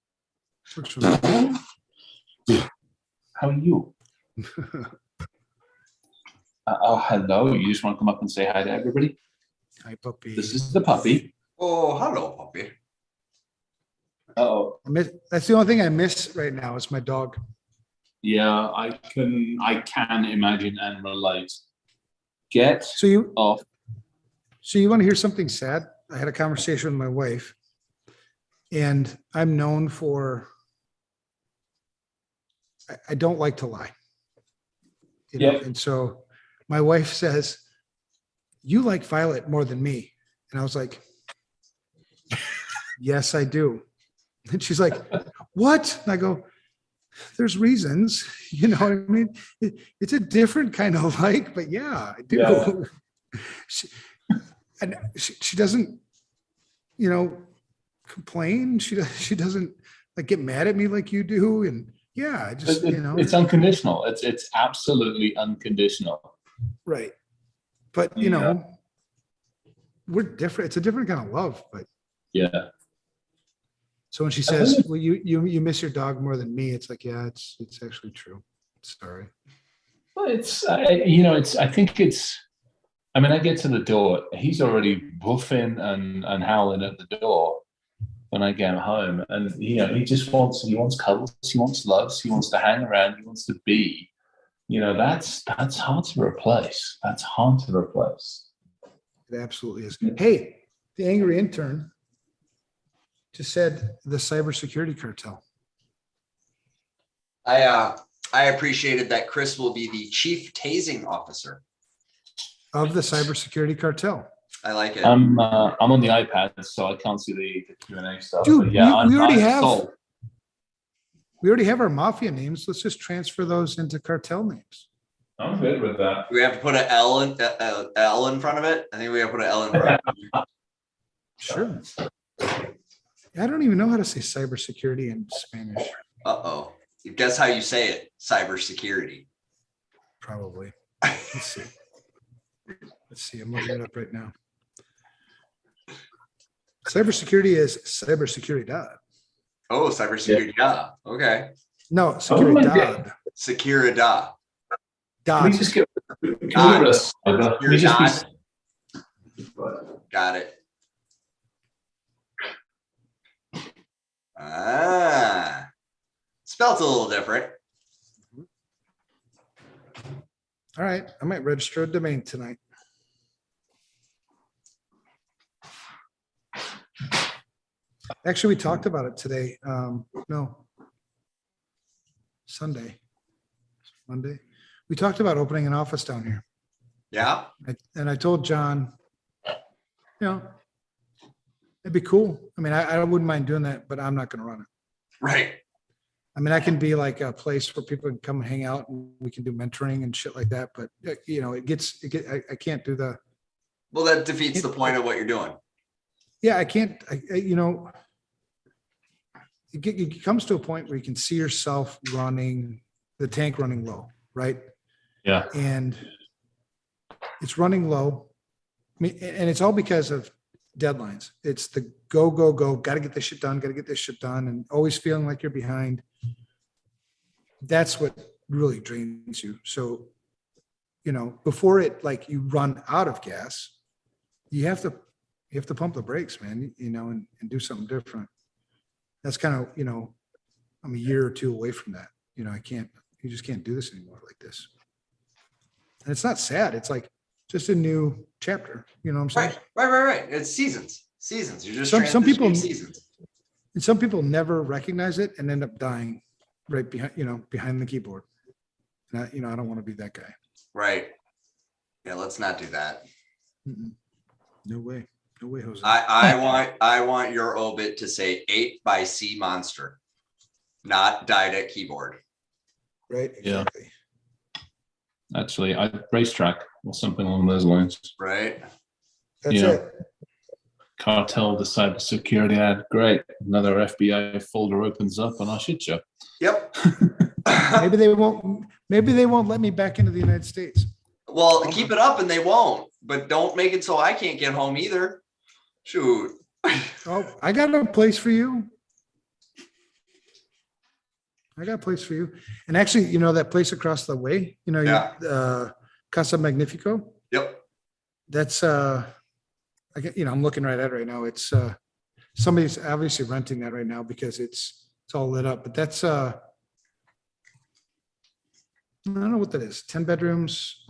Works for me.
How are you? Oh, hello. You just want to come up and say hi to everybody?
Hi, puppy.
This is the puppy.
Oh, hello, puppy.
Oh,
That's the only thing I miss right now is my dog.
yeah. I can imagine and relate. Get
So you
off.
want to hear something sad? I had a conversation with my wife, and I'm known for, I don't like to lie.
Yeah.
And so my wife says, you like Violet more than me. And I was like, yes, I do. And she's like, what? And I go, there's reasons, you know what I mean? It's a different kind of like, but yeah, I do.
Yeah.
She doesn't, complain. She doesn't like get mad at me like you do. And yeah, I just,
It's unconditional. It's absolutely unconditional.
right. But we're different. It's a different kind of love, but
Yeah.
so when she says, well, you miss your dog more than me, it's like, yeah, it's actually true. Sorry.
Well, I get to the door. He's already woofing and howling at the door when I get home. And, he wants cuddles. He wants loves. He wants to hang around. He wants to be, that's hard to replace. That's hard to replace.
It absolutely is. Hey, the angry intern just said the cybersecurity cartel.
I appreciated that Chris will be the chief tasing officer.
Of the cybersecurity cartel.
I like it.
I'm on the iPad, so I can't see the Q&A stuff.
Dude,
but yeah,
we already
I'm
have
sold.
we already have our mafia names. Let's just transfer those into cartel names.
I'm good with that.
We have to put an L in front of it. I think we have to put an L in front of it.
Sure. I don't even know how to say cybersecurity in Spanish.
Uh-oh. Guess how you say it? Cybersecurity.
Probably. Let's see. I'm looking it up right now. Cybersecurity is cybersecurity.
Oh, cybersecurity. Yeah. Okay.
No, security.
God.
Securida.
Can we just get
Got it. Spelled a little different.
All right, I might register a domain tonight. Actually, we talked about it today. No. Monday. We talked about opening an office down here.
Yeah.
And I told John, it'd be cool. I mean, I wouldn't mind doing that, but I'm not going to run it.
Right.
I mean, I can be like a place where people can come and hang out and we can do mentoring and shit like that. But I can't do the.
Well, that defeats the point of what you're doing.
Yeah, I can't, it comes to a point where you can see yourself running the tank running low, right?
Yeah.
And it's running low. I mean, and it's all because of deadlines. It's the go, got to get this shit done, and always feeling like you're behind. That's what really drains you. So, before you run out of gas, you have to pump the brakes, man, and do something different. That's kind of, I'm a year or two away from that. You just can't do this anymore like this. And it's not sad. It's like just a new chapter. You know what I'm saying?
Right. It's seasons. You're just
some people
transitioning seasons.
And some people never recognize it and end up dying right behind the keyboard. And I don't want to be that guy.
Right. Yeah, let's not do that.
Mm-mm. No way, Jose.
I want your obit to say 8 by C monster, not died at keyboard.
Right. Exactly.
Yeah. Actually, racetrack or something along those lines.
Right.
That's it.
Cartel, the cybersecurity ad. Great. Another FBI folder opens up and I shit you.
Yep.
Maybe they won't let me back into the United States.
Well, keep it up and they won't, but don't make it so I can't get home either. Shoot.
Oh, I got a place for you. And actually, that place across the way, Casa Magnifico.
Yep.
That's, I'm looking right at it right now. It's, somebody's obviously renting that right now because it's all lit up, but that's, I don't know what that is. 10 bedrooms,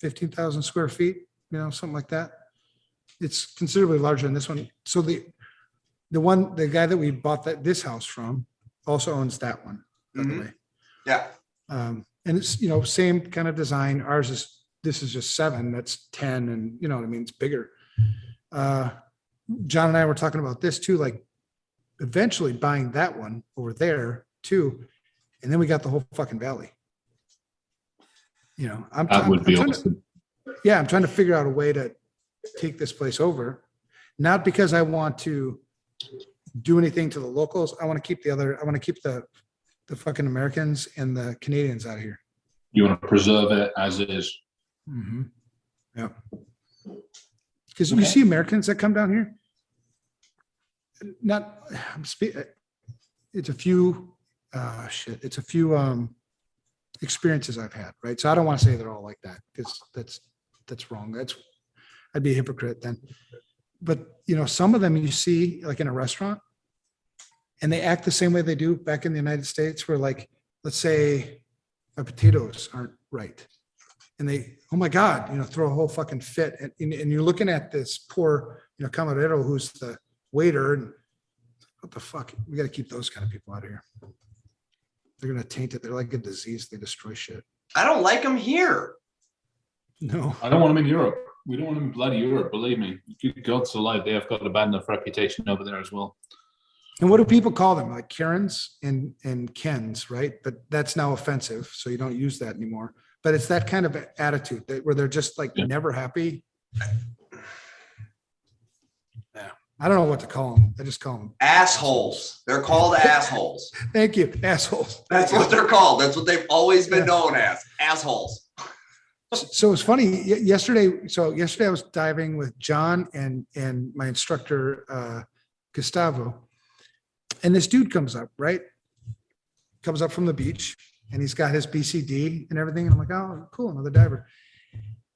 15,000 square feet, something like that. It's considerably larger than this one. So the guy that we bought this house from also owns that one, by the way.
Yeah.
And it's, same kind of design. This is just 7, that's 10. And you know what I mean? It's bigger. John and I were talking about this too, like eventually buying that one over there too. And then we got the whole fucking valley. I'm trying to figure out a way to take this place over, not because I want to do anything to the locals. I want to keep the fucking Americans and the Canadians out of here.
You want to preserve it as it is.
Mm-hmm. Yeah. Because you see Americans that come down here. It's a few experiences I've had, right? So I don't want to say they're all like that because that's wrong. I'd be a hypocrite then. But some of them you see like in a restaurant and they act the same way they do back in the United States where like, let's say our potatoes aren't right. And they, oh my God, throw a whole fucking fit. And you're looking at this poor, camarero who's the waiter and what the fuck? We got to keep those kind of people out of here. They're going to taint it. They're like a disease. They destroy shit.
I don't like them here.
No.
I don't want them in Europe. We don't want them in bloody Europe, believe me. Good God's alive, they have got a bad enough reputation over there as well.
And what do people call them? Like Karens and Kens, right? But that's now offensive, so you don't use that anymore. But it's that kind of attitude where they're just like never happy. Yeah. I don't know what to call them. I just call them
assholes. They're called assholes.
Thank you. Assholes.
That's what they're called. That's what they've always been known as. Assholes.
So it's funny. Yesterday I was diving with John and my instructor, Gustavo, and this dude comes up from the beach and he's got his BCD and everything. And I'm like, oh, cool. Another diver.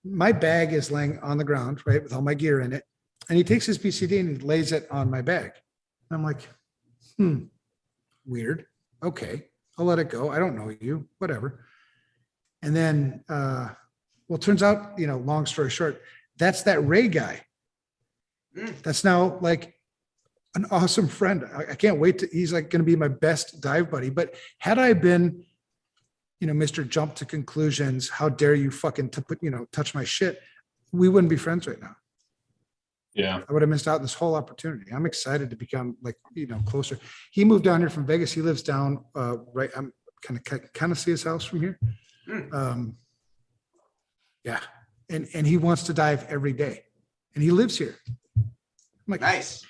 My bag is laying on the ground, right, with all my gear in it. And he takes his BCD and he lays it on my bag. I'm like, weird. Okay, I'll let it go. I don't know you, whatever. And then, well, it turns out, long story short, that's that Ray guy. That's now like an awesome friend. I can't wait he's like going to be my best dive buddy. But had I been, Mr. Jump to Conclusions, how dare you fucking touch my shit, we wouldn't be friends right now.
Yeah.
I would have missed out on this whole opportunity. I'm excited to become like, closer. He moved down here from Vegas. He lives down right. I'm kind of see his house from here. Yeah. And he wants to dive every day and he lives here. I'm like,
nice.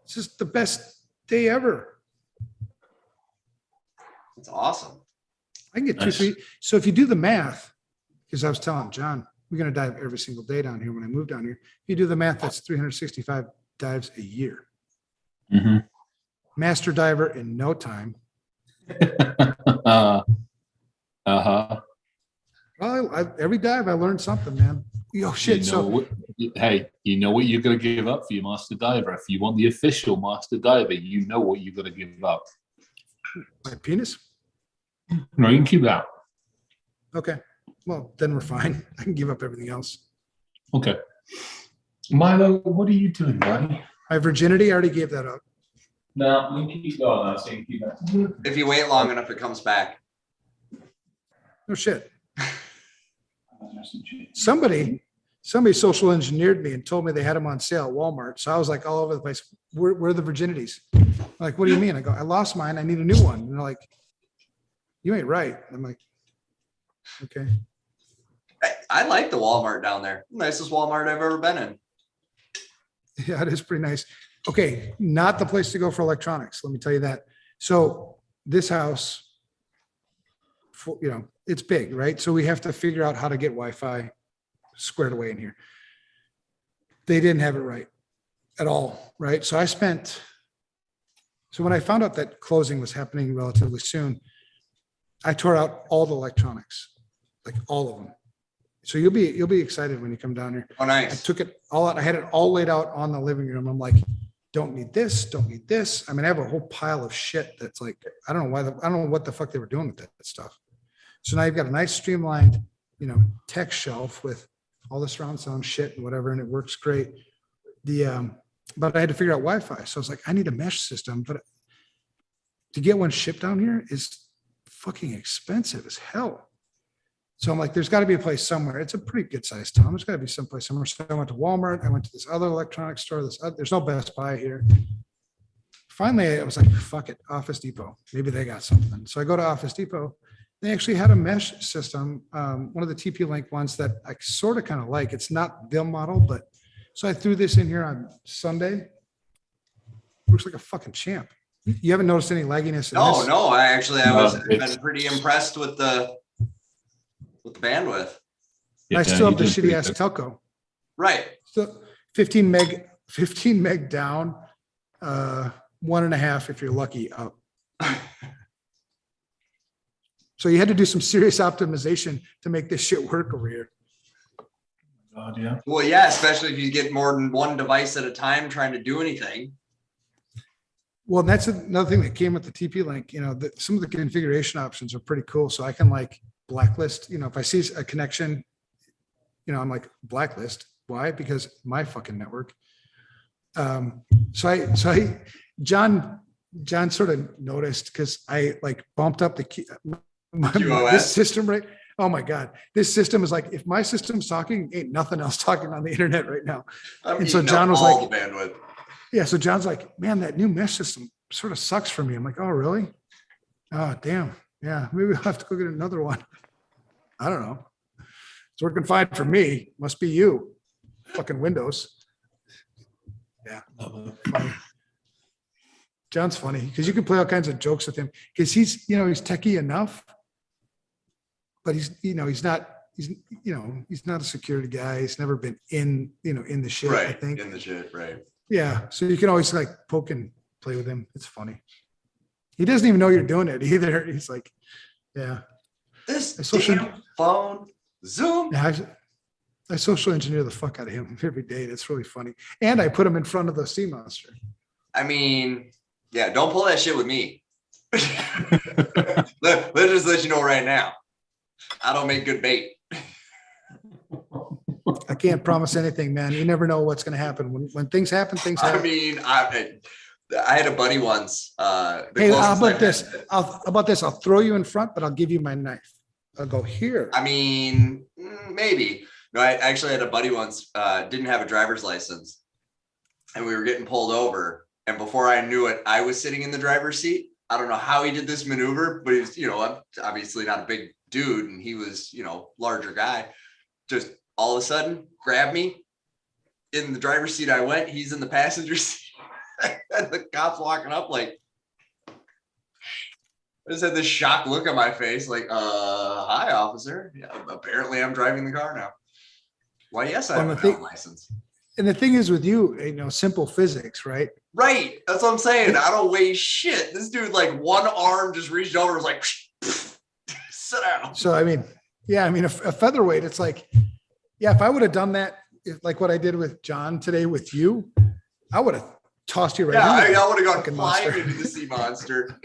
It's just the best day ever.
That's awesome.
I can get 2 feet. So if you do the math, because I was telling John, we're going to dive every single day down here when I move down here. If you do the math, that's 365 dives a year.
Mm-hmm.
Master diver in no time.
Uh-huh.
Well, every dive I learned something, man. Oh shit.
Hey, you know what you're going to give up for your master diver. If you want the official master diver, you know what you're going to give up.
My penis?
No, you can keep that.
Okay. Well, then we're fine. I can give up everything else.
Okay. Milo, what are you doing, buddy?
My virginity, I already gave that up.
No, you can keep going. So you can keep that.
If you wait long enough, it comes back.
No shit. Somebody social engineered me and told me they had them on sale at Walmart. So I was like all over the place. Where are the virginities? Like, what do you mean? I go, I lost mine. I need a new one. And they're like, you ain't right. I'm like, okay.
I like the Walmart down there. Nicest Walmart I've ever been in.
Yeah, it is pretty nice. Okay, not the place to go for electronics. Let me tell you that. So this house, it's big, right? So we have to figure out how to get Wi-Fi squared away in here. They didn't have it right at all, right? So when I found out that closing was happening relatively soon, I tore out all the electronics, like all of them. So you'll be excited when you come down here.
Oh, nice.
I took it all out. I had it all laid out on the living room. I'm like, don't need this, don't need this. I mean, I have a whole pile of shit that's like, I don't know what the fuck they were doing with that stuff. So now you've got a nice streamlined, tech shelf with all the surround sound shit and whatever, and it works great. But I had to figure out Wi-Fi. So I was like, I need a mesh system, but to get one shipped down here is fucking expensive as hell. So I'm like, there's got to be a place somewhere. It's a pretty good sized town. There's got to be someplace somewhere. So I went to Walmart. I went to this other electronics store. There's no Best Buy here. Finally, I was like, fuck it, Office Depot. Maybe they got something. So I go to Office Depot. They actually had a mesh system, one of the TP-Link ones that I sort of kind of like. It's not the model, but so I threw this in here on Sunday. Looks like a fucking champ. You haven't noticed any lagginess in this?
No. I've been pretty impressed with the bandwidth.
I still have the shitty ass telco.
Right.
So 15 meg down, 1.5 if you're lucky up. So you had to do some serious optimization to make this shit work over here.
God, yeah.
Well, yeah, especially if you get more than one device at a time trying to do anything.
Well, that's another thing that came with the TP-Link. Some of the configuration options are pretty cool. So I can like blacklist. If I see a connection, I'm like blacklist. Why? Because my fucking network. John sort of noticed because I like bumped up the key. This system, right? Oh my God. This system is like, if my system's talking, ain't nothing else talking on the internet right now. And so John was like,
the bandwidth.
Yeah. So John's like, man, that new mesh system sort of sucks for me. I'm like, oh, really? Oh, damn. Yeah. Maybe I'll have to go get another one. I don't know. It's working fine for me. Must be you. Fucking Windows. Yeah. Funny. John's funny because you can play all kinds of jokes with him because he's techie enough, but he's not a security guy. He's never been in the shit.
Right.
I think
In the shit. Right.
Yeah. So you can always like poke and play with him. It's funny. He doesn't even know you're doing it either. He's like, yeah.
This damn phone, Zoom.
Yeah, I social engineer the fuck out of him every day. That's really funny. And I put him in front of the sea monster.
I mean, yeah, don't pull that shit with me. Let's just let you know right now. I don't make good bait.
I can't promise anything, man. You never know what's going to happen. When things happen, things happen.
I mean, I had a buddy once.
Hey, how about this? How about this? I'll throw you in front, but I'll give you my knife. I'll go here.
I mean, maybe. No, I actually had a buddy once, didn't have a driver's license, and we were getting pulled over. And before I knew it, I was sitting in the driver's seat. I don't know how he did this maneuver, but he was, obviously not a big dude, and he was, larger guy. Just all of a sudden, grabbed me. In the driver's seat I went. He's in the passenger seat. And the cop's walking up like, I just had this shocked look on my face, like, hi, officer. Yeah, apparently I'm driving the car now. Why, yes, I have a license.
And the thing is with you, simple physics, right?
Right. That's what I'm saying. I don't weigh shit. This dude, like, one arm just reached over, was like, sit down.
So, I mean, a featherweight, it's like, yeah, if I would have done that, like what I did with John today with you, I would have tossed you right in.
Yeah, I would have gone flying into the sea monster.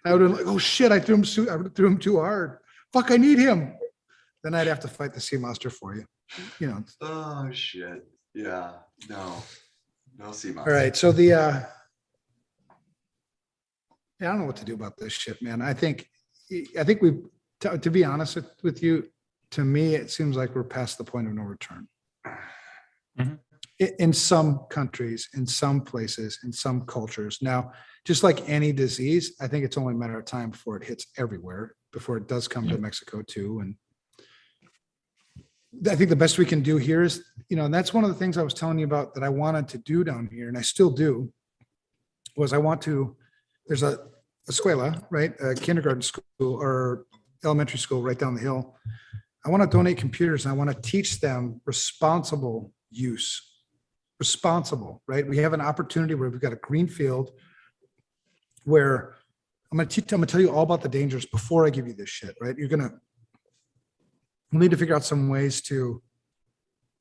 I would have like, oh shit, I threw him too hard. Fuck, I need him. Then I'd have to fight the sea monster for you.
Oh shit. Yeah. No sea monster.
All right. So I don't know what to do about this shit, man. I think to be honest with you, to me, it seems like we're past the point of no return. Mm-hmm. In some countries, in some places, in some cultures. Now, just like any disease, I think it's only a matter of time before it hits everywhere, before it does come to Mexico too. And I think the best we can do here is, and that's one of the things I was telling you about that I wanted to do down here, and I still do, was there's a escuela, right? A kindergarten school or elementary school right down the hill. I want to donate computers, and I want to teach them responsible use. Responsible, right? We have an opportunity where we've got a green field where I'm going to tell you all about the dangers before I give you this shit, right? We'll need to figure out some ways to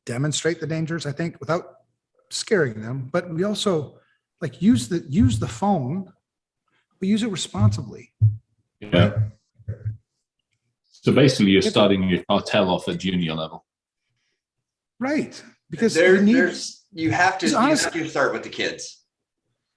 demonstrate the dangers, I think, without scaring them. But we also use the phone, but use it responsibly.
Yeah. Right? So basically, you're starting your cartel off at junior level,
right? Because
you have to start with the kids.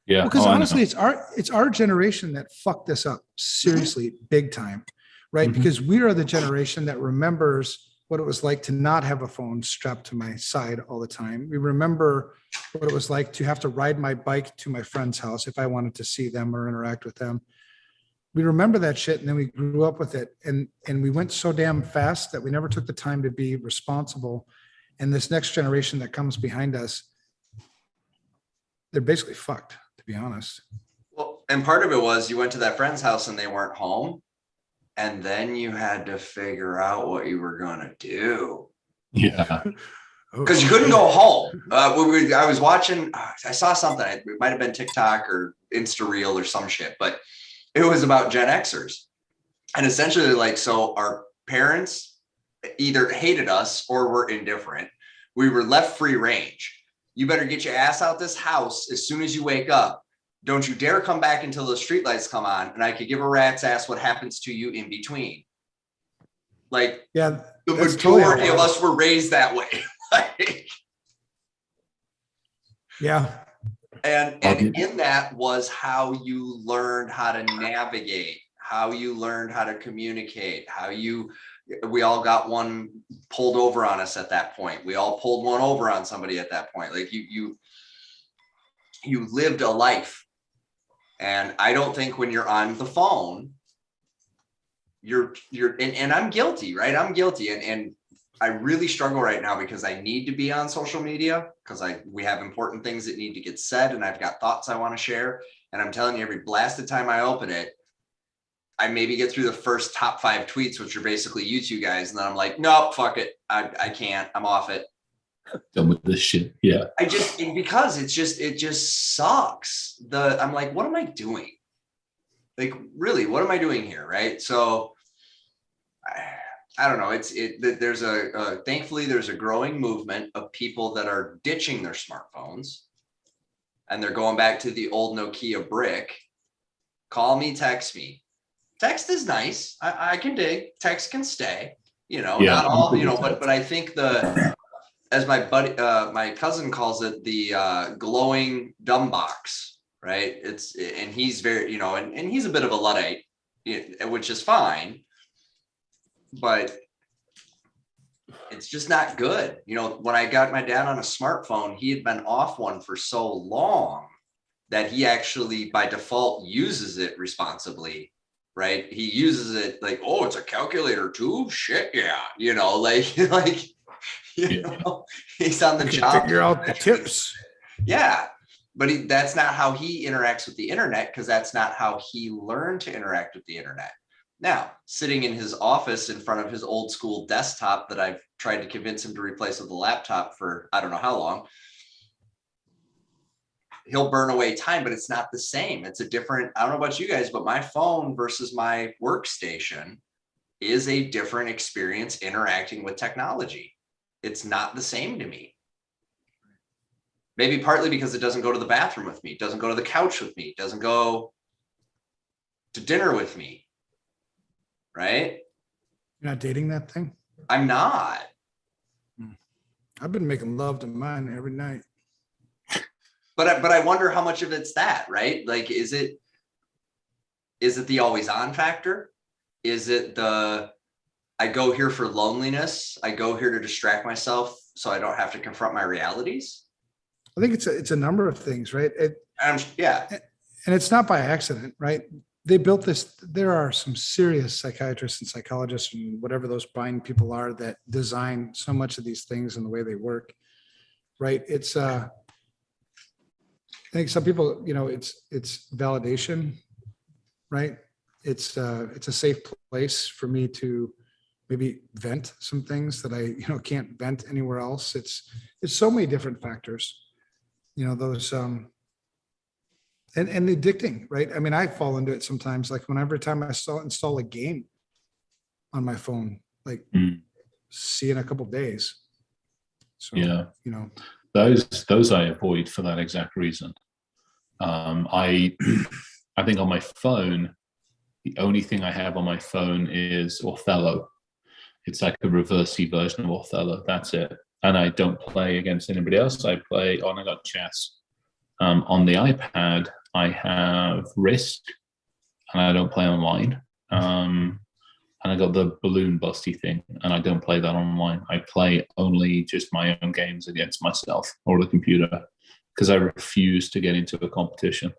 Yeah.
Because honestly, it's our generation that fucked this up seriously, big time, right? Mm-hmm. Because we are the generation that remembers what it was like to not have a phone strapped to my side all the time. We remember what it was like to have to ride my bike to my friend's house if I wanted to see them or interact with them. We remember that shit, and then we grew up with it, and we went so damn fast that we never took the time to be responsible. And this next generation that comes behind us, they're basically fucked, to be honest.
Well, and part of it was you went to that friend's house and they weren't home, and then you had to figure out what you were going to do.
Yeah.
Because you couldn't go home. I was watching, I saw something, it might have been TikTok or Insta Reel or some shit, but it was about Gen Xers. And essentially, so our parents either hated us or were indifferent. We were left free range. You better get your ass out this house as soon as you wake up. Don't you dare come back until the streetlights come on, and I could give a rat's ass what happens to you in between. The majority of us were raised that way.
Yeah.
And in that was how you learned how to navigate, how you learned how to communicate, we all got one pulled over on us at that point. We all pulled one over on somebody at that point. You lived a life. And I don't think when you're on the phone, and I'm guilty, right? I'm guilty. And I really struggle right now because I need to be on social media because we have important things that need to get said, and I've got thoughts I want to share. And I'm telling you, every blasted time I open it, I maybe get through the first top 5 tweets, which are basically you two guys. And then I'm like, nope, fuck it. I can't, I'm off it.
Done with this shit. Yeah.
Because it just sucks. I'm like, what am I doing? Really, what am I doing here? Right. So I don't know. There's thankfully there's a growing movement of people that are ditching their smartphones and they're going back to the old Nokia brick, call me, text me. Text is nice. I can dig. Text can stay. Not all, but I think as my buddy, my cousin calls it, the glowing dumb box, right? And he's very, and he's a bit of a Luddite, which is fine, but it's just not good. When I got my dad on a smartphone, he had been off one for so long that he actually by default uses it responsibly, right? He uses it like, oh, it's a calculator too? Shit, yeah. He's on the job.
Figure out the tips.
Yeah. But that's not how he interacts with the internet, because that's not how he learned to interact with the internet. Now, sitting in his office in front of his old school desktop that I've tried to convince him to replace with a laptop for I don't know how long, he'll burn away time, but it's not the same. It's a different, I don't know about you guys, but my phone versus my workstation is a different experience interacting with technology. It's not the same to me. Maybe partly because it doesn't go to the bathroom with me, it doesn't go to the couch with me, it doesn't go to dinner with me. Right?
You're not dating that thing?
I'm not.
I've been making love to mine every night.
But I wonder how much of it's that, right? Like, is it the always on factor? Is it the, I go here for loneliness, I go here to distract myself so I don't have to confront my realities?
I think it's a number of things, right?
Yeah.
And it's not by accident, right? They built this. There are some serious psychiatrists and psychologists and whatever those blind people are that design so much of these things and the way they work, right? It's I think some people, it's validation, right? It's a safe place for me to maybe vent some things that I can't vent anywhere else. It's so many different factors, those and addicting, right? I mean, I fall into it sometimes, like every time I install a game on my phone, like see in a couple of days. So,
yeah, those I avoid for that exact reason. I think on my phone, the only thing I have on my phone is Othello. It's like a reversey version of Othello. That's it. And I don't play against anybody else. I got chess. On the iPad, I have Risk, and I don't play online. And I got the balloon busty thing, and I don't play that online. I play only just my own games against myself or the computer, because I refuse to get into a competition.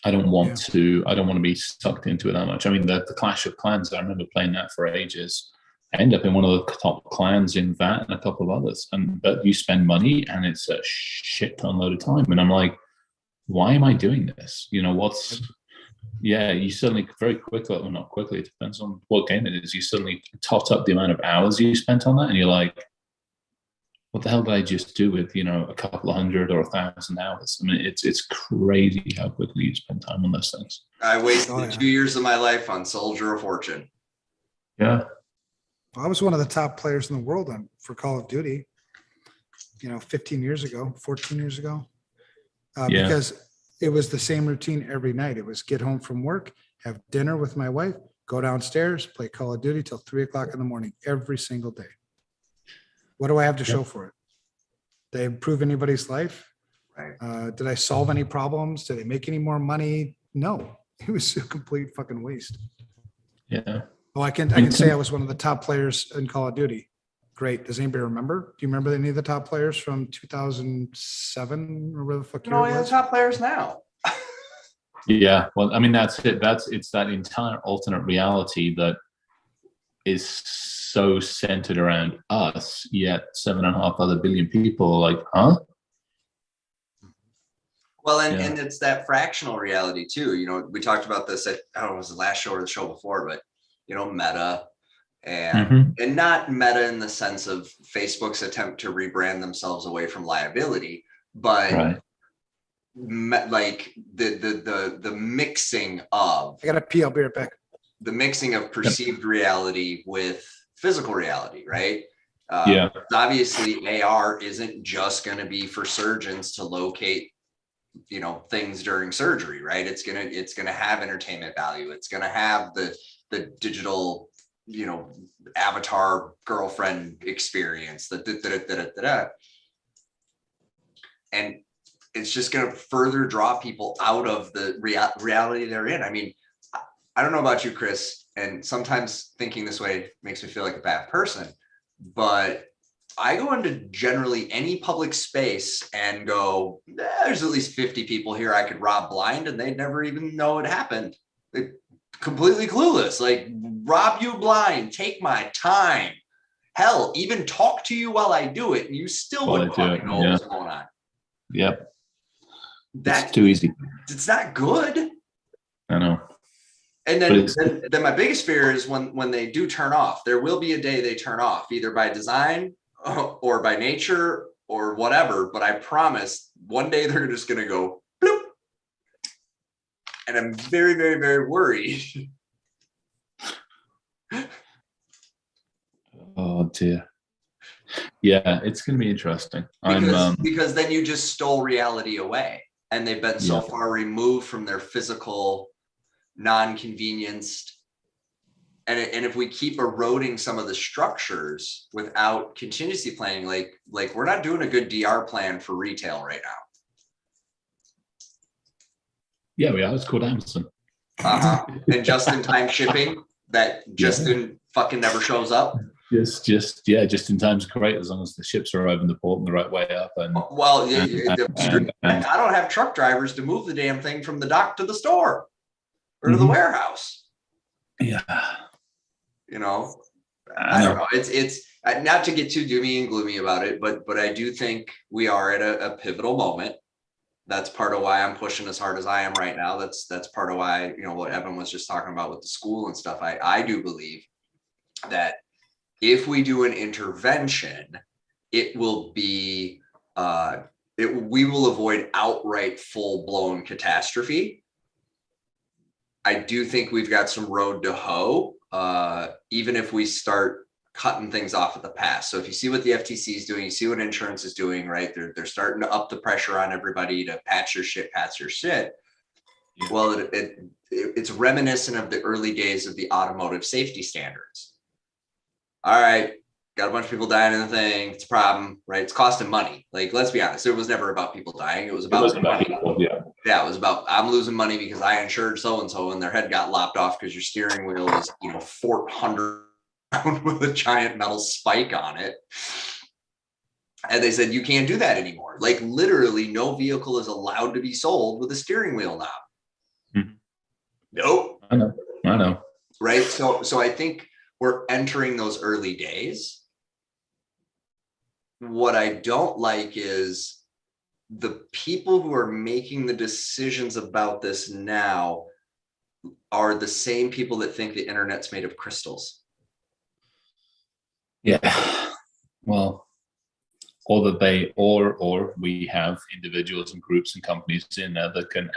I don't want to be sucked into it that much. I mean, the Clash of Clans, I remember playing that for ages. I end up in one of the top clans in that and a couple of others. But you spend money and it's a shit ton load of time. And I'm like, why am I doing this? You suddenly very quickly, well, not quickly, it depends on what game it is. You suddenly tot up the amount of hours you spent on that. And you're like, what the hell did I just do with, a couple of 100 or 1,000 hours? I mean, it's crazy how quickly you spend time on those things.
I wasted 2 years of my life on Soldier of Fortune.
Yeah.
I was one of the top players in the world for Call of Duty, 14 years ago, because it was the same routine every night. It was get home from work, have dinner with my wife, go downstairs, play Call of Duty till 3:00 in the morning, every single day. What do I have to show for it? Did I improve anybody's life?
Right.
Did I solve any problems? Did I make any more money? No, it was a complete fucking waste.
Yeah.
Oh, I can say I was one of the top players in Call of Duty. Great. Does anybody remember? Do you remember any of the top players from 2007 or whatever the fuck year it was?
The top players now.
Yeah. Well, I mean, that's it. It's that entire alternate reality that is so centered around us, yet 7.5 other billion people are like, huh?
Well, and it's that fractional reality too. We talked about this at, I don't know, it was the last show or the show before, but meta and not meta in the sense of Facebook's attempt to rebrand themselves away from liability, but like the mixing of,
I gotta pee, I'll be right back.
The mixing of perceived reality with physical reality, right?
Yeah.
Obviously AR isn't just going to be for surgeons to locate, you know, things during surgery, right? It's going to have entertainment value. It's going to have the digital, you know, avatar girlfriend experience, and it's just going to further draw people out of the reality they're in. I mean, I don't know about you, Chris, and sometimes thinking this way makes me feel like a bad person, but I go into generally any public space and go, there's at least 50 people here I could rob blind, and they'd never even know it happened. They're completely clueless, like, rob you blind, take my time. Hell, even talk to you while I do it, and you still wouldn't fucking know what's going on.
Yep.
That's
too easy.
It's not good.
I know.
And then my biggest fear is when they do turn off. There will be a day they turn off, either by design or by nature or whatever. But I promise one day they're just going to go bloop. And I'm very, very, very worried.
Oh dear. Yeah, it's going to be interesting.
Because then you just stole reality away, and they've been so far removed from their physical, non-convenienced. And if we keep eroding some of the structures without contingency planning, like we're not doing a good DR plan for retail right now.
Yeah, we are. It's called Amazon.
And just-in-time shipping that fucking never shows up.
Just in time is great, as long as the ships arrive in the port in the right way up. And
well, I don't have truck drivers to move the damn thing from the dock to the store or to the warehouse.
Yeah,
you know, I don't know. It's not to get too doomy and gloomy about it, but I do think we are at a pivotal moment. That's part of why I'm pushing as hard as I am right now. That's part of why, you know, what Evan was just talking about with the school and stuff. I do believe that if we do an intervention, it will be we will avoid outright full-blown catastrophe. I do think we've got some road to hoe, even if we start cutting things off at the pass. So if you see what the FTC is doing, you see what insurance is doing, right? They're starting to up the pressure on everybody to patch your shit. Yeah. Well, it's reminiscent of the early days of the automotive safety standards. All right, got a bunch of people dying in the thing. It's a problem, right? It's costing money. Like, let's be honest, it was never about people dying. It was about money.
People,
yeah, it was about, I'm losing money because I insured so-and-so and their head got lopped off because your steering wheel is, you know, 400 with a giant metal spike on it. And they said, you can't do that anymore. Like, literally no vehicle is allowed to be sold with a steering wheel knob.
Mm-hmm.
Nope.
I know.
Right. So I think we're entering those early days. What I don't like is the people who are making the decisions about this now are the same people that think the internet's made of crystals.
Yeah. Well, or we have individuals and groups and companies in there that can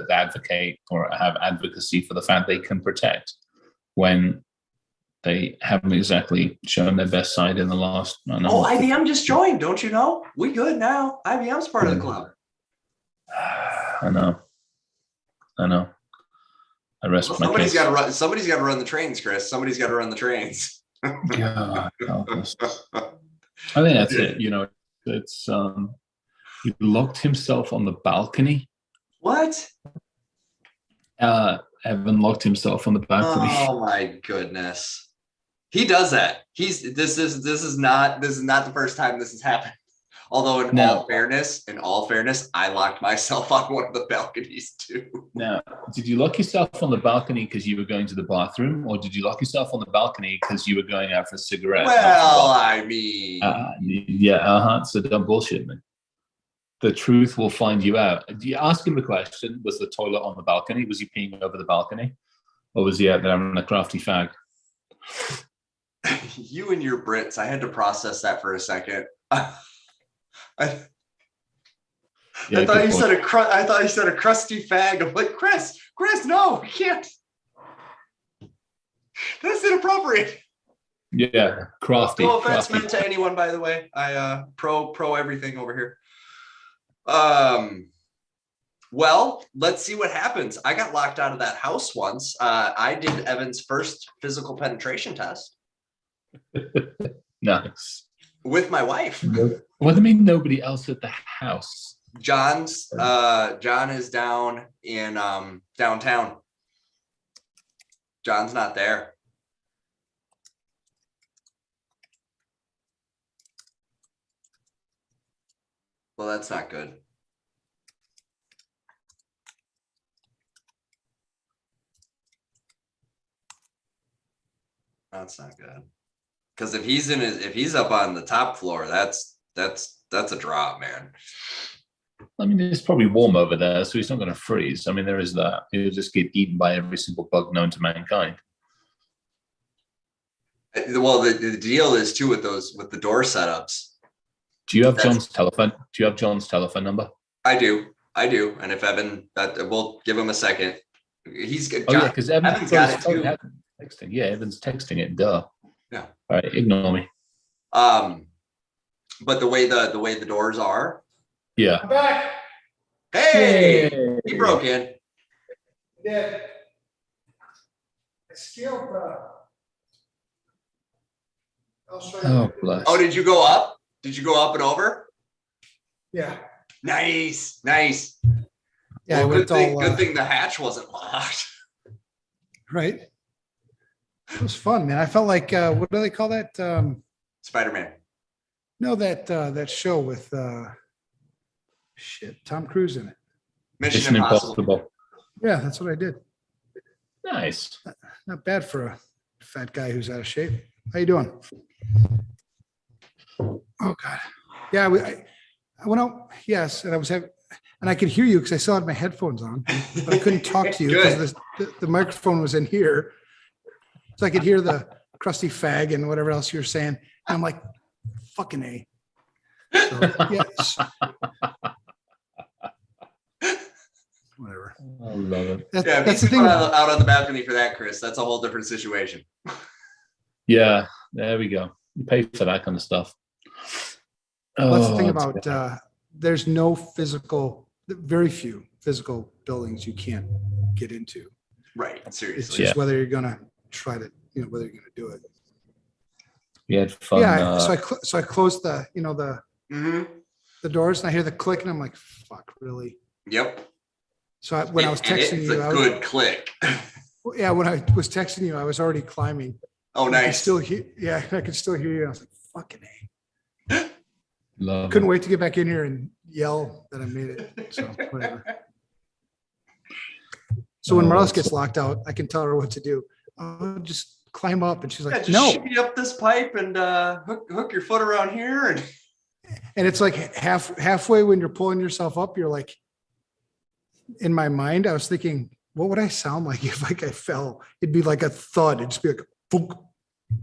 advocate or have advocacy for the fact they can protect when they haven't exactly shown their best side in the last.
IBM just joined, don't you know? We good now. IBM's part of the club.
I know. I rest my
case. Somebody's got to run the trains, Chris. Somebody's got to run the trains.
God help us. I think that's it. You know, it's he locked himself on the balcony.
What?
Evan locked himself on the balcony.
Oh my goodness. He does that. This is not the first time this has happened. Although in all fairness, I locked myself on one of the balconies too.
Now, did you lock yourself on the balcony because you were going to the bathroom, or did you lock yourself on the balcony because you were going out for a cigarette?
Well, I mean,
So don't bullshit me. The truth will find you out. Do you ask him the question? Was the toilet on the balcony? Was he peeing over the balcony, or was he out there having a crafty fag?
You and your Brits, I had to process that for a second. I thought you said a crusty fag. I'm like, Chris, no, we can't. That's inappropriate.
Yeah, crafty.
No offense
crafty.
meant to anyone, by the way. I pro everything over here. Well, let's see what happens. I got locked out of that house once. I did Evan's first physical penetration test
Nice.
with my wife.
What do you mean nobody else at the house?
John is down in downtown. John's not there. Well, that's not good. That's not good. Because if he's up on the top floor, that's a drop, man.
I mean, it's probably warm over there, so he's not going to freeze. I mean, there is that. He'll just get eaten by every single bug known to mankind.
Well, the deal is too with the door setups.
Do you have John's telephone? Do you have John's telephone number?
I do. And if Evan, we'll give him a second. He's good.
Oh yeah, because
Evan's got it too.
Texting. Yeah, Evan's texting it. Duh.
Yeah.
All right, ignore me.
But the way the doors are.
Yeah.
I'm back.
Hey,
Yay.
he broke in.
Yeah. I scaled. I'll show you.
Oh bless.
Oh, did you go up? Did you go up and over?
Yeah.
Nice.
Yeah.
Well,
I went
good thing the hatch wasn't locked.
Right. It was fun, man. I felt like what do they call that?
Spider-Man.
No, that show with Tom Cruise in it.
Mission Impossible.
Yeah, that's what I did.
Nice.
Not bad for a fat guy who's out of shape. How you doing? Oh God. Yeah, I went out. Yes, and I could hear you because I still had my headphones on, but I couldn't talk to you because the microphone was in here, so I could hear the crusty fag and whatever else you're saying. And I'm like, fucking A. So, yes. Whatever.
I love it.
That's the thing.
Out on the balcony for that, Chris. That's a whole different situation.
Yeah, there we go. You pay for that kind of stuff.
That's the thing about there's no very few physical buildings you can't get into.
Right. Seriously.
It's just whether you're gonna try to, whether you're gonna do it.
We had fun.
Yeah. So I closed the
Mm-hmm.
the doors and I hear the click and I'm like, fuck, really?
Yep.
So when I was texting
it's
you,
a good click.
Yeah, when I was texting you, I was already climbing.
Oh,
I could
nice.
still hear, I could still hear you. I was like, fucking A.
Love
Couldn't
it.
wait to get back in here and yell that I made it. So whatever. So when Marlis gets locked out, I can tell her what to do. I'll just climb up, and she's like,
Just
"No."
shimmy up this pipe and hook your foot around here,
And it's like halfway when you're pulling yourself up, you're like, in my mind, I was thinking, what would I sound like if I fell? It'd be like a thud. It'd just be like, boom.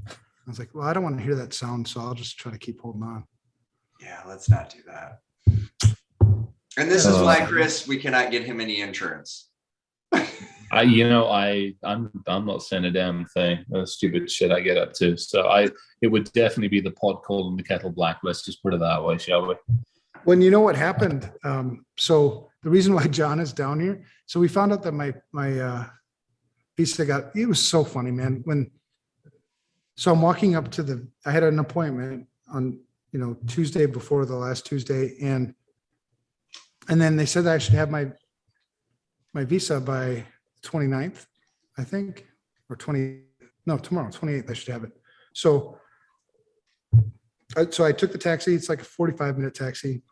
I was like, well, I don't want to hear that sound, so I'll just try to keep holding on.
Yeah, let's not do that. And this is why, Chris, we cannot get him any insurance.
I'm not saying a damn thing. That's stupid shit I get up to. So it would definitely be the pot calling the kettle black. Let's just put it that way, shall we?
When you know what happened, so the reason why John is down here, so we found out that my visa it was so funny, man. So I'm walking up to I had an appointment on, Tuesday before the last Tuesday. And then they said that I should have my visa by 29th, I think, or tomorrow, 28th, I should have it. So I took the taxi. It's like a 45-minute taxi.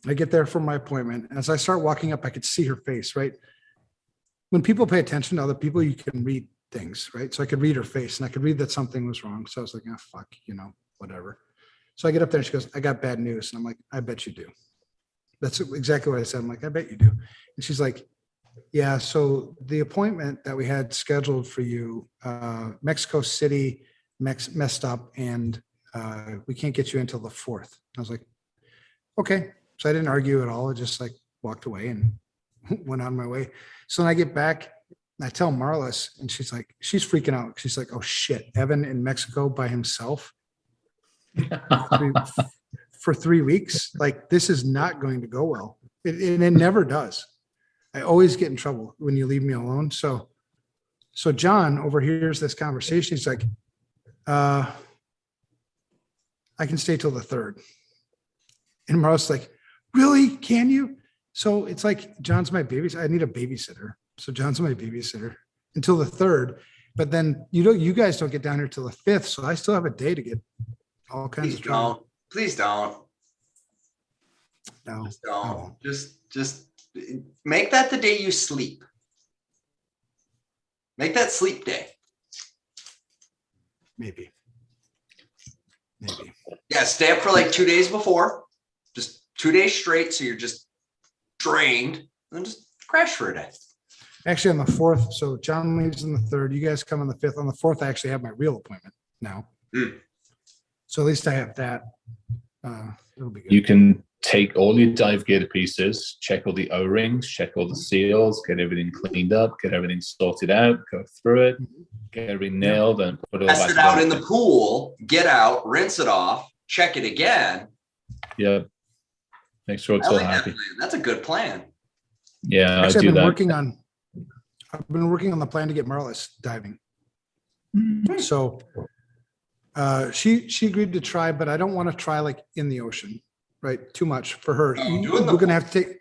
I get there for my appointment. And as I start walking up, I could see her face, right? When people pay attention to other people, you can read things, right? So I could read her face and I could read that something was wrong. So I was like, fuck, whatever. So I get up there and she goes, I got bad news. And I'm like, I bet you do. That's exactly what I said. I'm like, I bet you do. And she's like, yeah, so the appointment that we had scheduled for you, Mexico City messed up and we can't get you until the 4th. I was like, okay. So I didn't argue at all. I just walked away and went on my way. So then I get back I tell Marlis, and she's freaking out. She's like, oh shit, Evan in Mexico by himself for 3 weeks. Like, this is not going to go well. It never does. I always get in trouble when you leave me alone. So John overhears this conversation. He's like, I can stay till the 3rd. And Marlis like, really? Can you? So it's like, John's my babysitter. I need a babysitter. So John's my babysitter until the 3rd. But then you guys don't get down here till the 5th. So I still have a day to get all kinds of drama.
Please don't.
No,
Just don't. Just make that the day you sleep. Make that sleep day.
Maybe.
Yeah, stay up for like 2 days before. Just 2 days straight. So you're just drained. And then just crash for a day.
Actually, on the 4th, so John leaves on the 3rd. You guys come on the 5th. On the 4th, I actually have my real appointment now. So at least I have that. It'll be good.
You can take all your dive gear to pieces, check all the O-rings, check all the seals, get everything cleaned up, get everything sorted out, go through it, get everything nailed, and put it all
Test
back
it out
together.
in the pool, get out, rinse it off, check it again.
Yeah. Make sure it's
I
all
like that
happy.
plan. That's a good plan.
Yeah, I
Actually,
do
I've
that.
been working on the plan to get Marlis diving. So she agreed to try, but I don't want to try like in the ocean, right? Too much for her.
No, do it in
We're
the
going to have to take,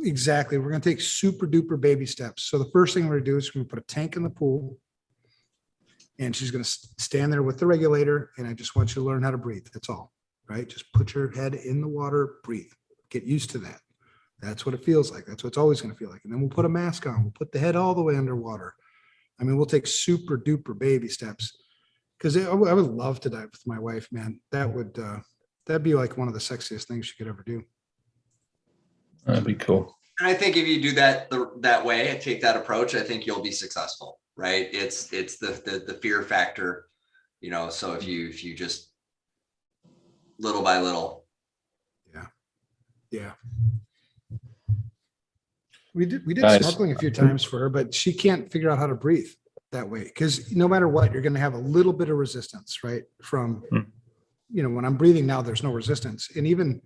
exactly. We're going to take super duper baby steps. So the first thing we're going to do is we're going to put a tank in the pool, and she's going to stand there with the regulator. And I just want you to learn how to breathe. That's all, right? Just put your head in the water, breathe, get used to that. That's what it feels like. That's what it's always going to feel like. And then we'll put a mask on. We'll put the head all the way underwater. I mean, we'll take super duper baby steps, because I would love to dive with my wife, man. That'd be like one of the sexiest things you could ever do.
That'd be cool.
And I think if you do that that way, take that approach, I think you'll be successful, right? It's the fear factor, so if you just little by little.
Yeah. We did
Nice.
snorkeling a few times for her, but she can't figure out how to breathe that way. Because no matter what, you're going to have a little bit of resistance, right? From, when I'm breathing now, there's no resistance. And even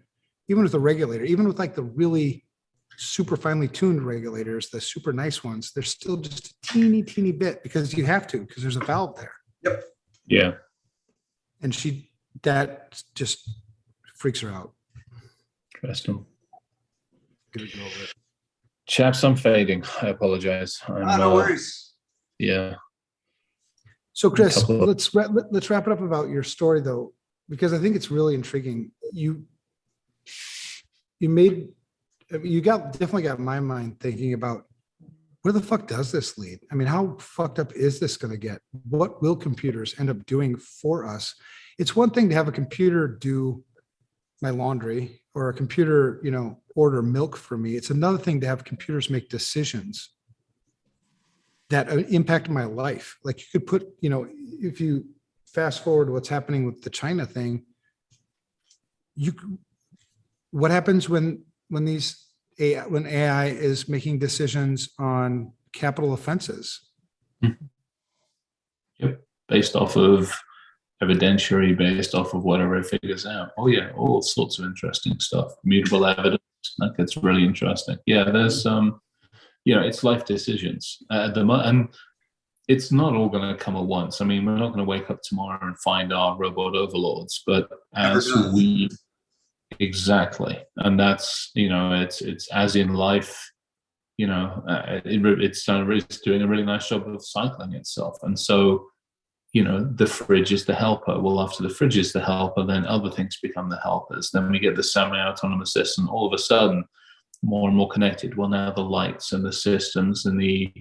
with the regulator, even with like the really super finely tuned regulators, the super nice ones, they're still just a teeny bit, because you have to, because there's a valve there.
Yep.
Yeah.
And that just freaks her out.
Interesting.
Gonna go over it.
Chaps, I'm fading. I apologize.
No worries.
Yeah.
So Chris,
couple of-
let's wrap it up about your story though, because I think it's really intriguing. You definitely got my mind thinking about, where the fuck does this lead? I mean, how fucked up is this going to get? What will computers end up doing for us? It's one thing to have a computer do my laundry, or a computer, order milk for me. It's another thing to have computers make decisions that impact my life. Like, you could put, if you fast forward what's happening with the China thing, what happens when AI is making decisions on capital offenses?
Yep. Based off of evidentiary, based off of whatever it figures out. Oh yeah, all sorts of interesting stuff. Mutable evidence. That gets really interesting. Yeah, there's it's life decisions and it's not all going to come at once. I mean, we're not going to wake up tomorrow and find our robot overlords, but exactly, and that's it's as in life, it's doing a really nice job of cycling itself, and so. The fridge is the helper. Well, after the fridge is the helper, then other things become the helpers. Then we get the semi-autonomous system, all of a sudden, more and more connected. Well, now the lights and the systems and the,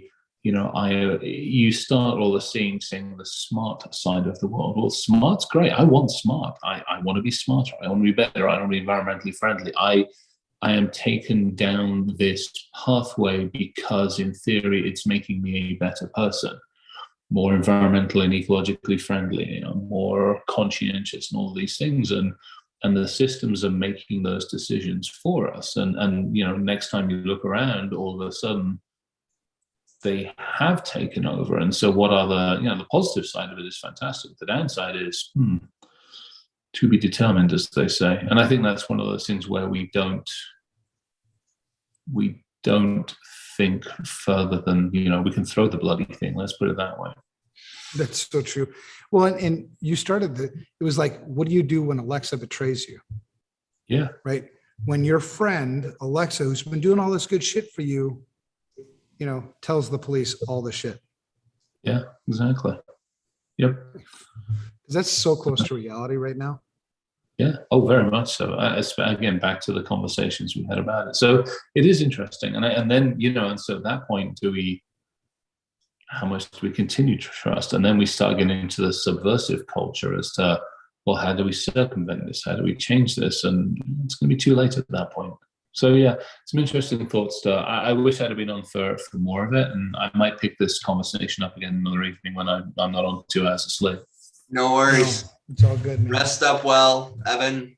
you start all the seeing the smart side of the world. Well, smart's great. I want smart. I want to be smarter. I want to be better. I want to be environmentally friendly. I am taken down this pathway because, in theory, it's making me a better person. More environmentally and ecologically friendly, more conscientious, and all of these things, and the systems are making those decisions for us. And next time you look around, all of a sudden, they have taken over. And so what are the positive side of it is fantastic. The downside is to be determined, as they say. And I think that's one of those things where we don't think further than, we can throw the bloody thing. Let's put it that way.
That's so true. Well, and you started it was like, what do you do when Alexa betrays you?
Yeah.
Right. When your friend Alexa, who's been doing all this good shit for you, tells the police all the shit.
Yeah, exactly. Yep.
Because that's so close to reality right now.
Yeah. Oh, very much so. Again, back to the conversations we had about it. So it is interesting. And then, and so at that point, how much do we continue to trust? And then we start getting into the subversive culture as to, well, how do we circumvent this? How do we change this? And it's going to be too late at that point. So yeah, some interesting thoughts. I wish I'd have been on for more of it, and I might pick this conversation up again another evening when I'm not on 2 hours of sleep.
No worries.
No, it's all good, man.
Rest up well, Evan.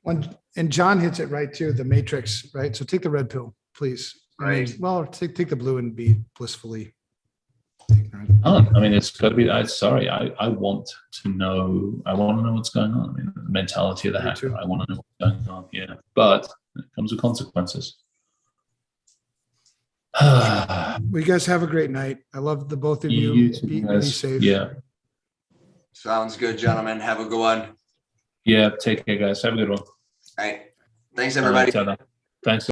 And John hits it right too, the Matrix, right? So take the red pill, please.
Right.
Take the blue and be blissfully ignorant.
It's got to be. I want to know. I want to know what's going on. The mentality of the hacker. I want to know what's going on. Yeah, but it comes with consequences.
Well, you guys have a great night. I love the both of you.
You too,
be
guys.
safe.
Yeah.
Sounds good, gentlemen. Have a good one.
Yeah. Take care, guys. Have a good one.
All right. Thanks, everybody.
Thanks.